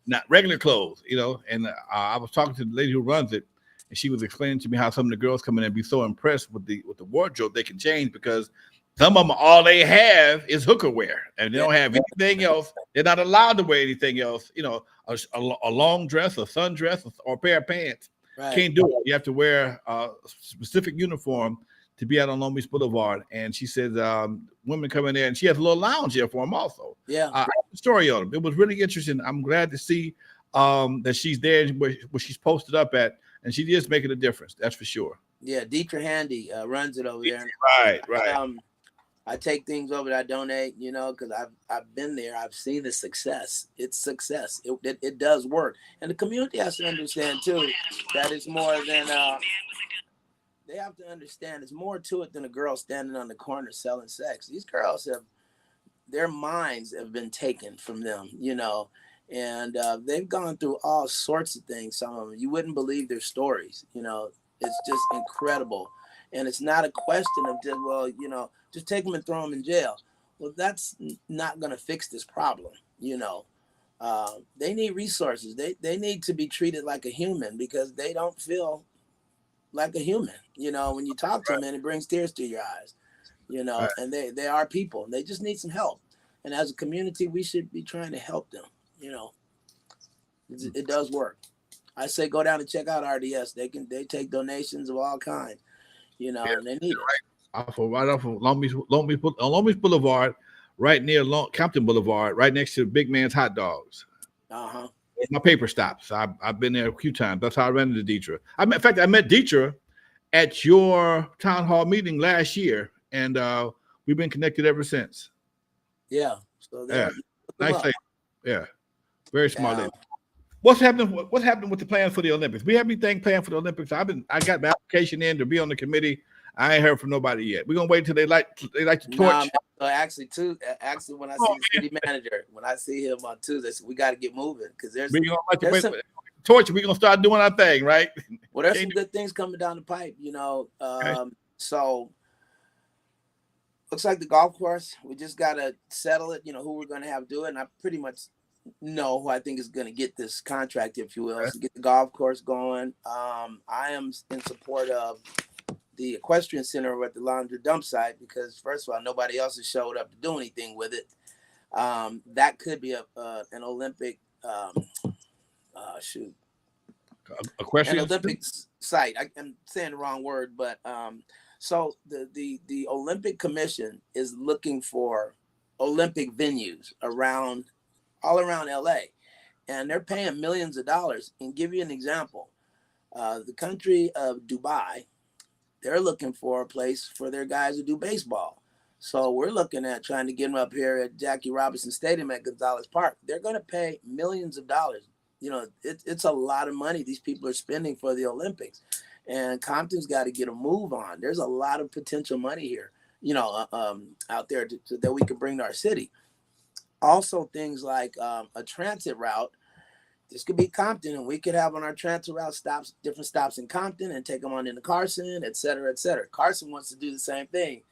Not regular clothes, And I was talking to the lady who runs it, and she was explaining to me how some of the girls come in and be so impressed with the wardrobe they can change, because some of them, all they have is hooker wear, and they don't have anything else. They're not allowed to wear anything else. A long dress, a sundress, or a pair of pants. Right. Can't do it. You have to wear a specific uniform to be out on Long Beach Boulevard. And she says women come in there, and she has a little lounge here for them also. Yeah. I have a story on them. It was really interesting. I'm glad to see that she's there where she's posted up at, and she is making a difference. That's for sure. Yeah, Deetra Handy runs it over there. Right. I take things over that I donate, because I've been there. I've seen the success. It's success. It does work. And the community has to understand, too, that it's more than they have to understand it's more to it than a girl standing on the corner selling sex. These girls their minds have been taken from them, and they've gone through all sorts of things. Some of them, you wouldn't believe their stories. It's just incredible. And it's not a question of just, just take them and throw them in jail. Well, that's not going to fix this problem. They need resources. They need to be treated like a human because they don't feel like a human. When you talk to them, and it brings tears to your eyes, and they are people. They just need some help. And as a community, we should be trying to help them. It does work. I say go down and check out RDS. They take donations of all kinds, and they need it. Right off of Long Beach Boulevard, right near Compton Boulevard, right next to Big Man's Hot Dogs. My paper stops. I've been there a few times. That's how I ran into Deetra. I met Deetra at your town hall meeting last year, and we've been connected ever since. Yeah. So nice lady. Yeah, very smart lady. What's happening with the plans for the Olympics? We have anything planned for the Olympics? I got my application in to be on the committee. I ain't heard from nobody yet. We're gonna wait till they like to torch. So actually, when I see the city manager, when I see him on Tuesday, we got to get moving because there's torch. We're gonna start doing our thing, right? Well, there's some good things coming down the pipe, Okay. So looks like the golf course. We just gotta settle it. Who we're gonna have do it, and I pretty much know who I think is going to get this contract, if you will, to get the golf course going. I am in support of the equestrian center at the Lonzo dump site because, first of all, nobody else has showed up to do anything with it. That could be an Olympic equestrian an Olympic site. I'm saying the wrong word, but so the Olympic Commission is looking for Olympic venues all around LA, and they're paying millions of dollars. And give you an example, the country of Dubai, they're looking for a place for their guys to do baseball. So we're looking at trying to get them up here at Jackie Robinson Stadium at Gonzalez Park. They're going to pay millions of dollars. It's a lot of money these people are spending for the Olympics, and Compton's got to get a move on. There's a lot of potential money here, out there that we can bring to our city. Also, things like a transit route. This could be Compton, and we could have on our transit route different stops in Compton and take them on into Carson, et cetera, et cetera. Carson wants to do the same thing,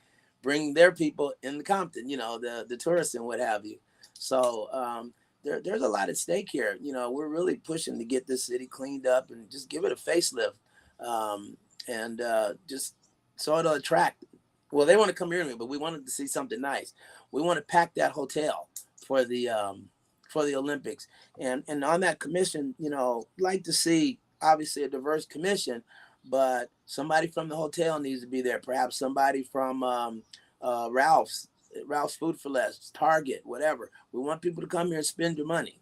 bring their people into Compton, the tourists and what have you. So there's a lot at stake here. We're really pushing to get this city cleaned up and just give it a facelift, and just so it'll attract. Well, they want to come here anyway, but we wanted to see something nice. We want to pack that hotel for the Olympics, and on that commission, like to see obviously a diverse commission, but somebody from the hotel needs to be there. Perhaps somebody from Ralph's Food for Less, Target, whatever. We want people to come here and spend their money.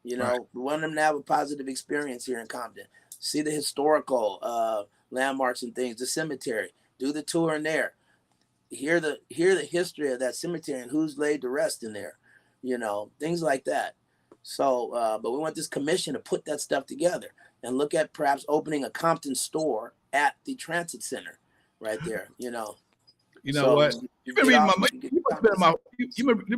Right. We want them to have a positive experience here in Compton. See the historical landmarks and things, the cemetery. Do the tour in there. Hear the history of that cemetery and who's laid to rest in there. Things like that. So, but we want this commission to put that stuff together and look at perhaps opening a Compton store at the transit center right there, what? You've been reading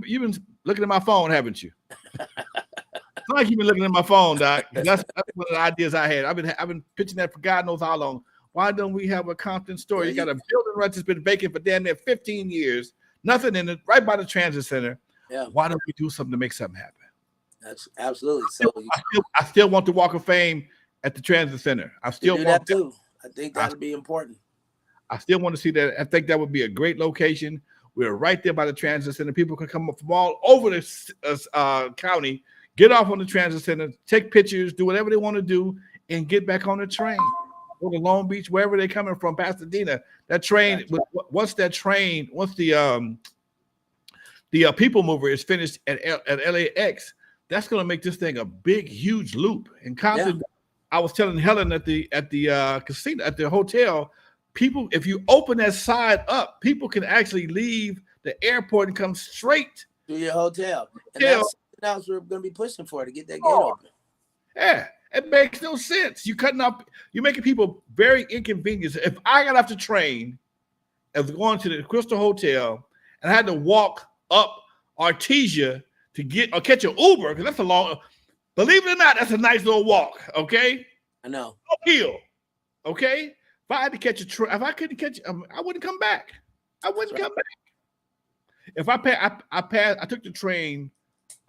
you've been looking at my phone, haven't you? It's like you've been looking at my phone, Doc. That's one of the ideas I had. I've been pitching that for God knows how long. Why don't we have a Compton store? You got a building right that's been vacant for damn near 15 years, nothing in it, right by the transit center. Yeah. Why don't we do something to make something happen? That's absolutely. So I still want the Walk of Fame at the transit center. I still want that too. I think that'll be important. I still want to see that. I think that would be a great location. We're right there by the transit center. People can come up from all over this county, get off on the transit center, take pictures, do whatever they want to do, and get back on the train. Go to Long Beach, wherever they're coming from, Pasadena. That train, once the people mover is finished at LAX, that's going to make this thing a big, huge loop. In Compton, I was telling Helen at the casino, at the hotel, people, if you open that side up, people can actually leave the airport and come straight to your hotel. And that's something else we're going to be pushing for, to get that gate open. Yeah, it makes no sense. You're making people very inconvenienced. If I got off the train, I was going to the Crystal Hotel, and I had to walk up Artesia to get or catch an Uber, because that's a long. Believe it or not, that's a nice little walk. Okay, I know. Uphill. Okay, if I had to catch a train, if I couldn't catch, I wouldn't come back. I wouldn't come back. If I took the train.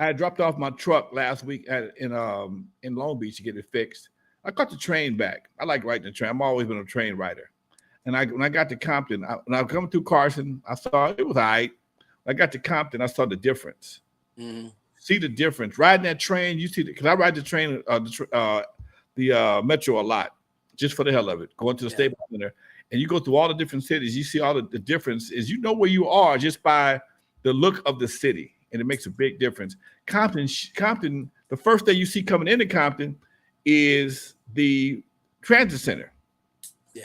I had dropped off my truck last week in Long Beach to get it fixed. I caught the train back. I like riding the train. I've always been a train rider. And when I got to Compton, when I was coming through Carson, I saw it was all right. When I got to Compton, I saw the difference. Mm-hmm. See the difference. Riding that train, you see, because I ride the train, the metro a lot, just for the hell of it, going to the Staples Center. And you go through all the different cities, you see all the difference is you know where you are just by the look of the city. And it makes a big difference. Compton, the first thing you see coming into Compton is the transit center. Yeah.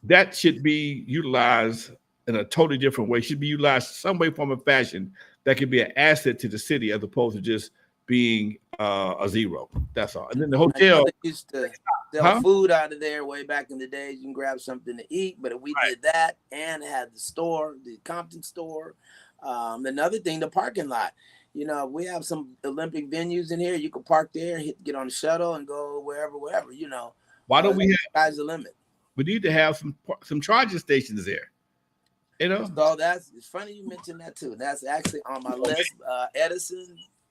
That should be utilized in a totally different way. Should be utilized some way, form, or fashion that could be an asset to the city as opposed to just being a zero. That's all. And then the hotel. They used to sell food out of there way back in the days. You can grab something to eat. But if we did that and had the store, the Compton store, another thing, the parking lot. You know, we have some Olympic venues in here. You can park there, get on the shuttle, and go wherever. You know, why don't we have? Sky's the limit. We need to have some charging stations there. You know, so it's funny you mentioned that too. That's actually on my list.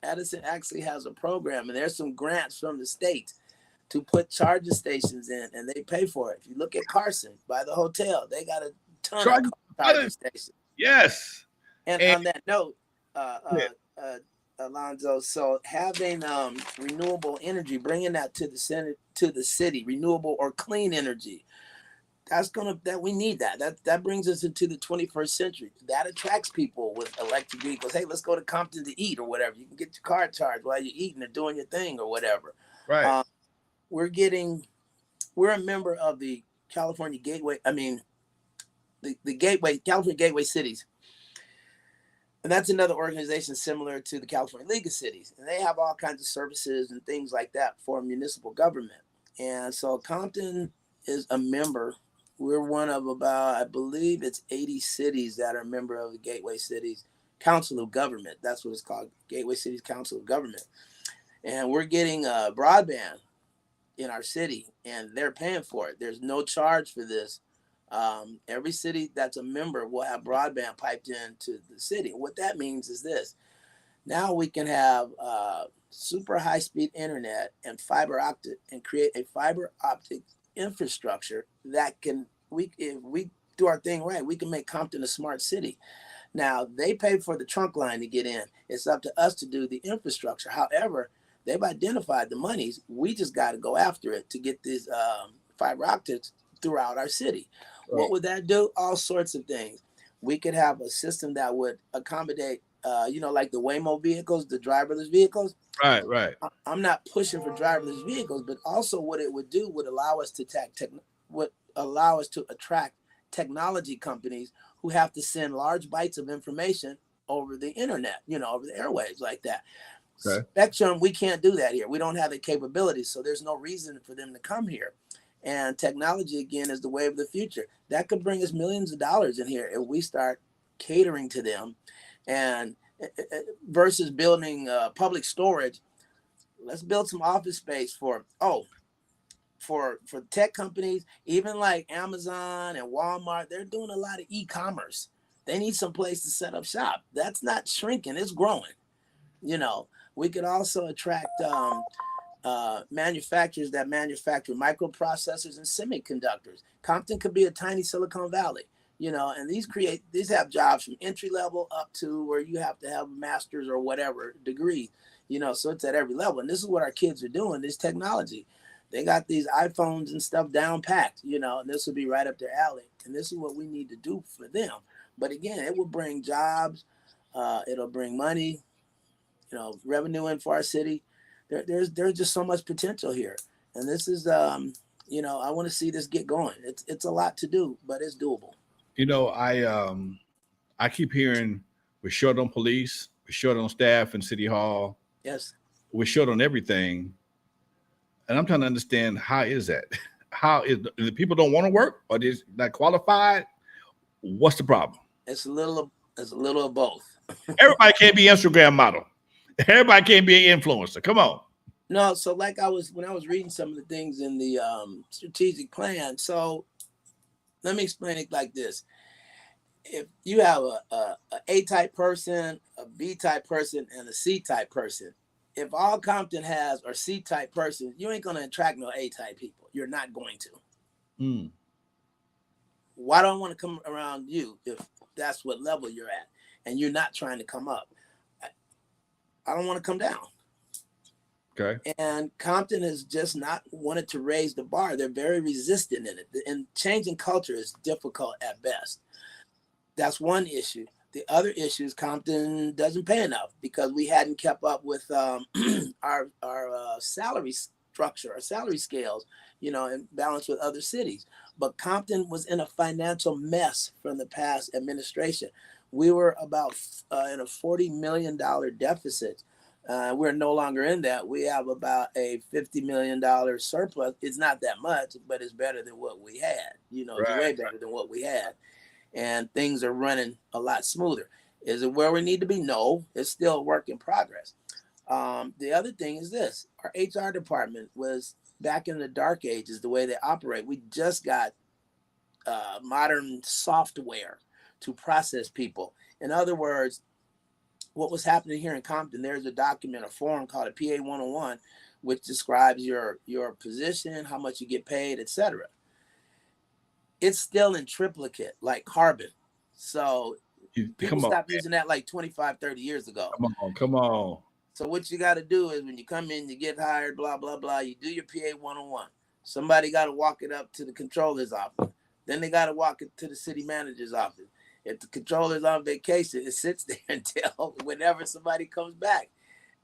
Edison actually has a program, and there's some grants from the state to put charging stations in, and they pay for it. If you look at Carson by the hotel, they got a ton of charging stations. Yes. And on that note, Lonzo, so having renewable energy, bringing that to the city, renewable or clean energy, that we need that brings us into the 21st century. That attracts people with electric vehicles. Hey, let's go to Compton to eat or whatever. You can get your car charged while you're eating or doing your thing or whatever. Right. We're a member of the California Gateway. I mean, the Gateway, California Gateway Cities. And that's another organization similar to the California League of Cities. And they have all kinds of services and things like that for municipal government. And so Compton is a member. We're one of about, I believe it's 80 cities that are a member of the Gateway Cities Council of Government. That's what it's called, Gateway Cities Council of Government. And we're getting broadband in our city, and they're paying for it. There's no charge for this. Every city that's a member will have broadband piped into the city. What that means is this: now we can have super high-speed internet and fiber optic, and create a fiber optic infrastructure that can, if we do our thing right, we can make Compton a smart city. Now they pay for the trunk line to get in. It's up to us to do the infrastructure. However, they've identified the monies. We just got to go after it to get these fiber optics throughout our city. Right. What would that do? All sorts of things. We could have a system that would accommodate, like the Waymo vehicles, the driverless vehicles. Right. I'm not pushing for driverless vehicles, but also what it would do would allow us to attract technology companies who have to send large bytes of information over the internet, over the airwaves like that. Okay. Spectrum, we can't do that here. We don't have the capabilities, so there's no reason for them to come here. And technology, again, is the way of the future. That could bring us millions of dollars in here if we start catering to them. And versus building public storage, let's build some office space for tech companies, even like Amazon and Walmart. They're doing a lot of e-commerce. They need some place to set up shop. That's not shrinking, it's growing. We could also attract manufacturers that manufacture microprocessors and semiconductors. Compton could be a tiny Silicon Valley, and these have jobs from entry level up to where you have to have a master's or whatever degree, so it's at every level. And this is what our kids are doing, this technology. They got these iPhones and stuff down packed, and this will be right up their alley. And this is what we need to do for them. But again, it will bring jobs, it'll bring money, revenue in for our city. There's just so much potential here, and this is I want to see this get going. It's a lot to do, but it's doable. I keep hearing we're short on police, we're short on staff in City Hall, Yes. we're short on everything, and I'm trying to understand how is that? How is the people don't want to work, or they're not qualified? What's the problem? It's a little of both. Everybody can't be Instagram model. Everybody can't be an influencer. Come on. No, so like when I was reading some of the things in the strategic plan. So let me explain it like this. If you have a A-type person, a B-type person, and a C-type person, if all Compton has are C-type persons, you ain't going to attract no A-type people. You're not going to. Mm. Why don't I want to come around you if that's what level you're at and you're not trying to come up? I don't want to come down. Okay. And Compton has just not wanted to raise the bar. They're very resistant in it. And changing culture is difficult at best. That's one issue. The other issue is Compton doesn't pay enough because we hadn't kept up with our salary structure, our salary scales, in balance with other cities. But Compton was in a financial mess from the past administration. We were about in a $40 million deficit. We're no longer in that. We have about a $50 million surplus. It's not that much, but it's better than what we had. It's way better than what we had. And things are running a lot smoother. Is it where we need to be? No, it's still a work in progress. The other thing is this. Our HR department was back in the dark ages, the way they operate. We just got modern software to process people. In other words, what was happening here in Compton, there's a document, a form called a PA 101, which describes your position, how much you get paid, etc. It's still in triplicate, like carbon. So people stopped using that like 25, 30 years ago. Come on. So what you got to do is when you come in, you get hired, blah, blah, blah, you do your PA 101. Somebody got to walk it up to the controller's office. Then they got to walk it to the city manager's office. If the controller's on vacation, it sits there until whenever somebody comes back,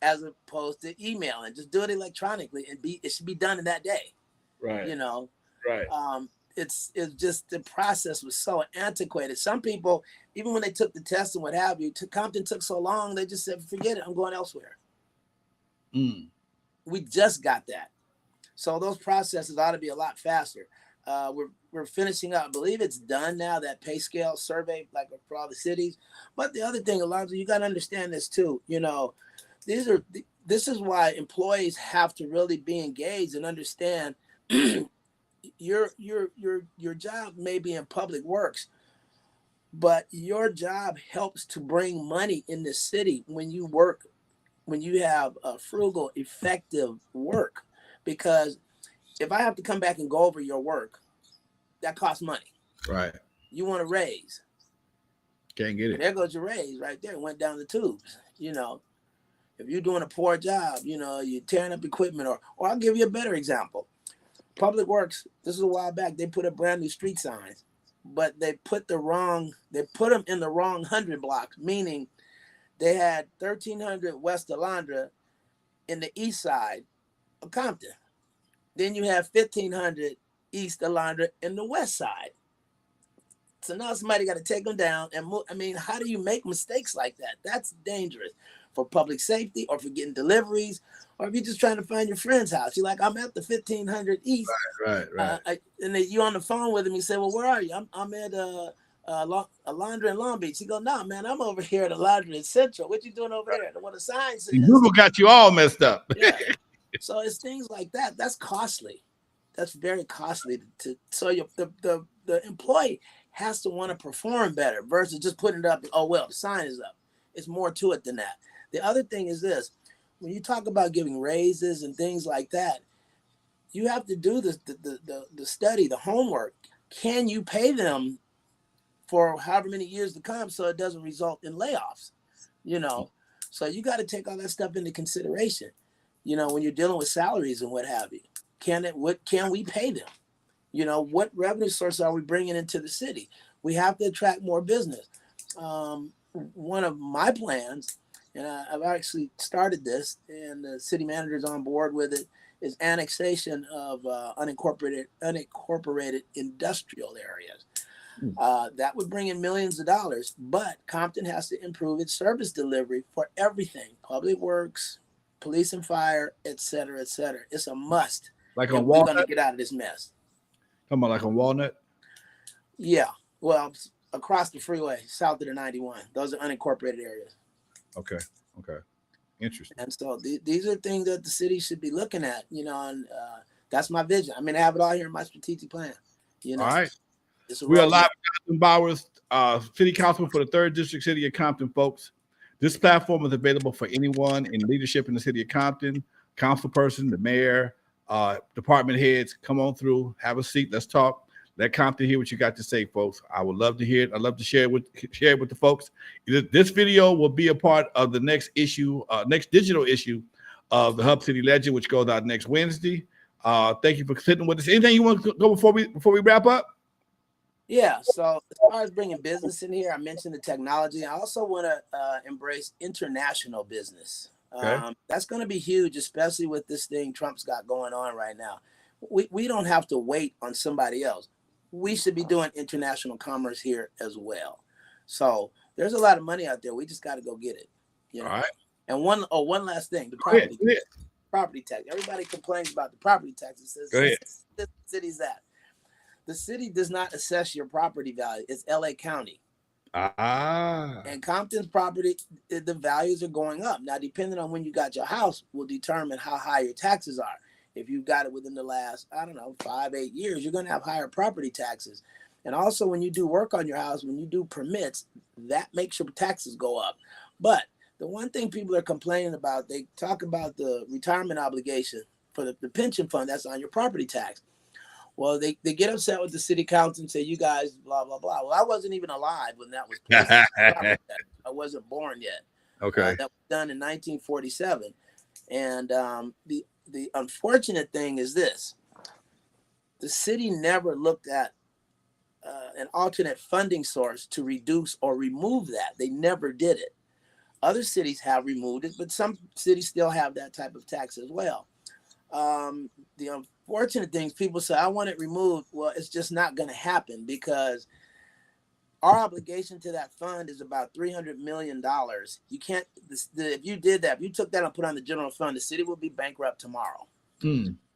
as opposed to emailing. Just do it electronically and it should be done in that day. Right. Right. It's just the process was so antiquated. Some people, even when they took the test and what have you, Compton took so long, they just said, forget it, I'm going elsewhere. Mm. We just got that. So those processes ought to be a lot faster. We're finishing up. I believe it's done now, that pay scale survey, like for all the cities. But the other thing, Lonzo, you got to understand this too. This is why employees have to really be engaged and understand your job may be in public works, but your job helps to bring money in the city when you work, when you have a frugal, effective work. Because if I have to come back and go over your work, that costs money. Right. You want a raise. Can't get it. There goes your raise right there. It went down the tubes. If you're doing a poor job, you're tearing up equipment, or I'll give you a better example. Public Works, this is a while back, they put up brand new street signs, but they put them in the wrong 100 block, meaning they had 1300 West Alondra in the east side of Compton. Then you have 1500 East Alondra in the west side. So now somebody got to take them down and move. I mean, how do you make mistakes like that? That's dangerous for public safety, or for getting deliveries, or if you're just trying to find your friend's house. You're like, I'm at the 1500 East. Right. And then you on the phone with him. You say, well, where are you? I'm at Alondra in Long Beach. You go, no, man, I'm over here at Alondra in Central. What you doing over there? What the sign says. Google got you all messed up. Yeah. So it's things like that. That's costly. That's very costly. So the employee has to want to perform better versus just putting it up. Oh, well, the sign is up. It's more to it than that. The other thing is this. When you talk about giving raises and things like that, you have to do the study, the homework. Can you pay them for however many years to come so it doesn't result in layoffs? So you got to take all that stuff into consideration. When you're dealing with salaries and what have you, what can we pay them? What revenue source are we bringing into the city? We have to attract more business. One of my plans and I've actually started this, and the city manager's on board with it, is annexation of unincorporated industrial areas. That would bring in millions of dollars, but Compton has to improve its service delivery for everything, public works, police and fire, et cetera, et cetera. It's a must. Like on we're Walnut? going to get out of this mess. Come on, like on Walnut? Yeah. Well, across the freeway, south of the 91. Those are unincorporated areas. Okay. Interesting. And so these are things that the city should be looking at, and that's my vision. I mean, I have it all here in my strategic plan. All right. We are live with Councilman Bowers, City Councilman for the 3rd District City of Compton, folks. This platform is available for anyone in leadership in the city of Compton, councilperson, the mayor, department heads. Come on through, have a seat, let's talk. Let Compton hear what you got to say, folks. I would love to hear it. I'd love to share it with the folks. This video will be a part of the next issue, next digital issue of the Hub City Legend, which goes out next Wednesday. Thank you for sitting with us. Anything you want to go before we wrap up? Yeah, so as far as bringing business in here, I mentioned the technology. I also want to embrace international business. Okay. That's going to be huge, especially with this thing Trump's got going on right now. We don't have to wait on somebody else. We should be doing international commerce here as well. So there's a lot of money out there. We just got to go get it. All right. And one last thing, the property tax. Everybody complains about the property tax. It says this city's that. The city does not assess your property value. It's LA County. And Compton's property, the values are going up. Now, depending on when you got your house will determine how high your taxes are. If you got it within the last, 5-8 years, you're going to have higher property taxes. And also when you do work on your house, when you do permits, that makes your taxes go up. But the one thing people are complaining about, they talk about the retirement obligation for the pension fund that's on your property tax. Well, they get upset with the city council and say, you guys, blah, blah, blah. Well, I wasn't even alive when that was placed. I wasn't born yet. Okay. That was done in 1947. And the unfortunate thing is this. The city never looked at an alternate funding source to reduce or remove that. They never did it. Other cities have removed it, but some cities still have that type of tax as well. The unfortunate thing is people say, I want it removed. Well, it's just not going to happen because our obligation to that fund is about $300 million. You can't, if you did that, if you took that and put on the general fund, the city will be bankrupt tomorrow.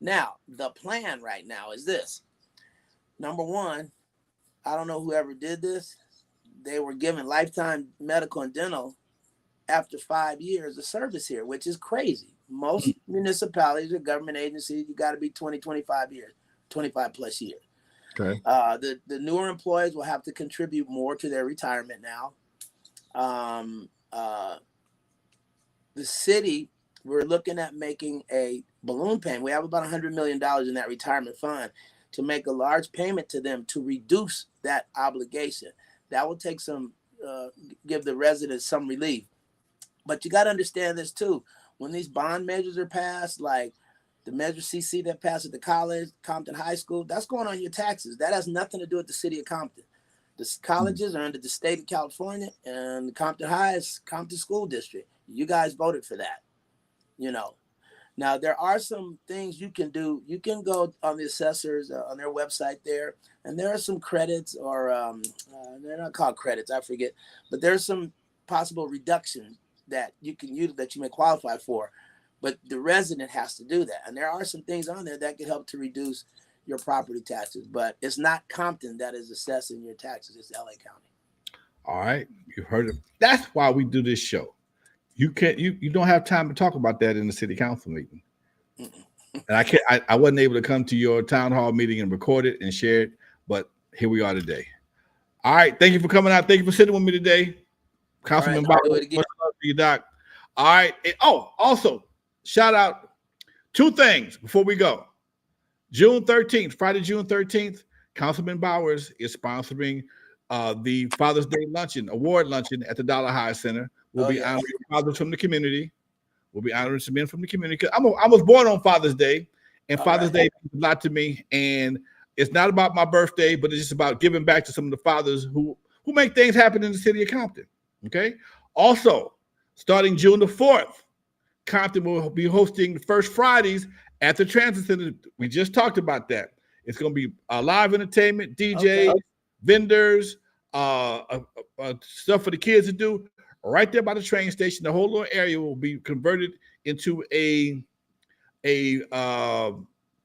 Now, the plan right now is this. Number one, I don't know whoever did this. They were given lifetime medical and dental after 5 years of service here, which is crazy. Most municipalities or government agencies, you got to be 20, 25 years, 25 plus years. Okay. The newer employees will have to contribute more to their retirement now. The city, we're looking at making a balloon payment. We have about $100 million in that retirement fund to make a large payment to them to reduce that obligation. That will take give the residents some relief. But you got to understand this too. When these bond measures are passed, like the Measure CC that passed at the college, Compton High School, that's going on your taxes. That has nothing to do with the city of Compton. The colleges are under the state of California, and Compton High is Compton School District. You guys voted for that, Now, there are some things you can do. You can go on the assessors, on their website there, and there are some credits, or they're not called credits, I forget, but there's some possible reduction that you can use that you may qualify for, but the resident has to do that. And there are some things on there that could help to reduce your property taxes, but it's not Compton that is assessing your taxes, it's LA County. All right, you heard it. That's why we do this show. You don't have time to talk about that in the city council meeting. And I wasn't able to come to your town hall meeting and record it and share it, but here we are today. All right, thank you for coming out. Thank you for sitting with me today. Councilman Bowers, you, Doc. All right. Also, shout out 2 things before we go. June 13th, Friday, June 13th, Councilman Bowers is sponsoring the Father's Day luncheon, award luncheon at the Dollar High Center. We'll be honoring fathers from the community. We'll be honoring some men from the community. I was born on Father's Day, and Father's Day means a lot to me. And it's not about my birthday, but it's just about giving back to some of the fathers who make things happen in the city of Compton. Okay. Also, Starting June the 4th, Compton will be hosting the first Fridays at the Transit Center. We just talked about that. It's going to be live entertainment, DJs, vendors, stuff for the kids to do. Right there by the train station, the whole little area will be converted into a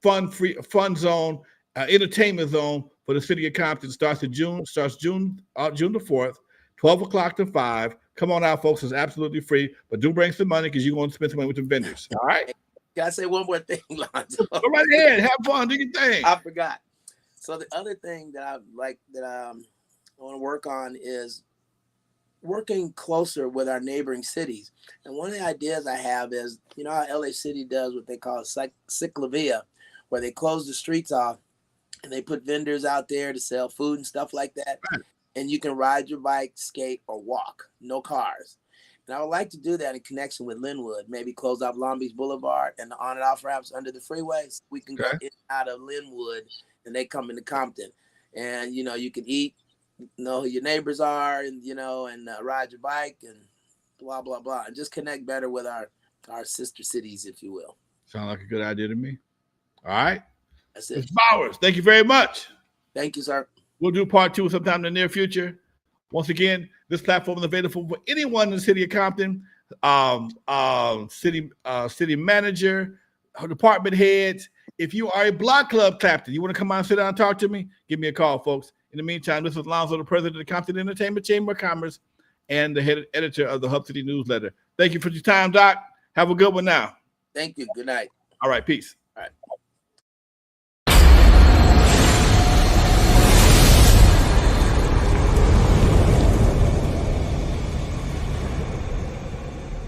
fun zone, entertainment zone for the city of Compton. Starts June the 4th, 12 o'clock to 5. Come on out, folks. It's absolutely free, but do bring some money because you're going to spend some money with the vendors. All right. Can I say one more thing, Lonzo? Go right ahead. Have fun. Do your thing. I forgot. So the other thing that I want to work on is working closer with our neighboring cities. And one of the ideas I have is, you know how LA City does what they call cyclovia, where they close the streets off and they put vendors out there to sell food and stuff like that. Right. And you can ride your bike, skate, or walk, no cars. And I would like to do that in connection with Linwood, maybe close off Long Beach Boulevard and the on and off ramps under the freeways. We can go in and out of Linwood and they come into Compton. And, you know, you can eat, know who your neighbors are, and, you know, and ride your bike and blah, blah, blah. And just connect better with our sister cities, if you will. Sound like a good idea to me. All right. That's it. Ms. Bowers, thank you very much. Thank you, sir. We'll do part 2 sometime in the near future. Once again, this platform is available for anyone in the city of Compton, city manager, department heads. If you are a block club captain, you want to come on and sit down and talk to me, give me a call, folks. In the meantime, this is Lonzo, the president of the Compton Entertainment Chamber of Commerce and the head editor of the Hub City newsletter. Thank you for your time, Doc. Have a good one now. Thank you. Good night. All right. Peace. All right.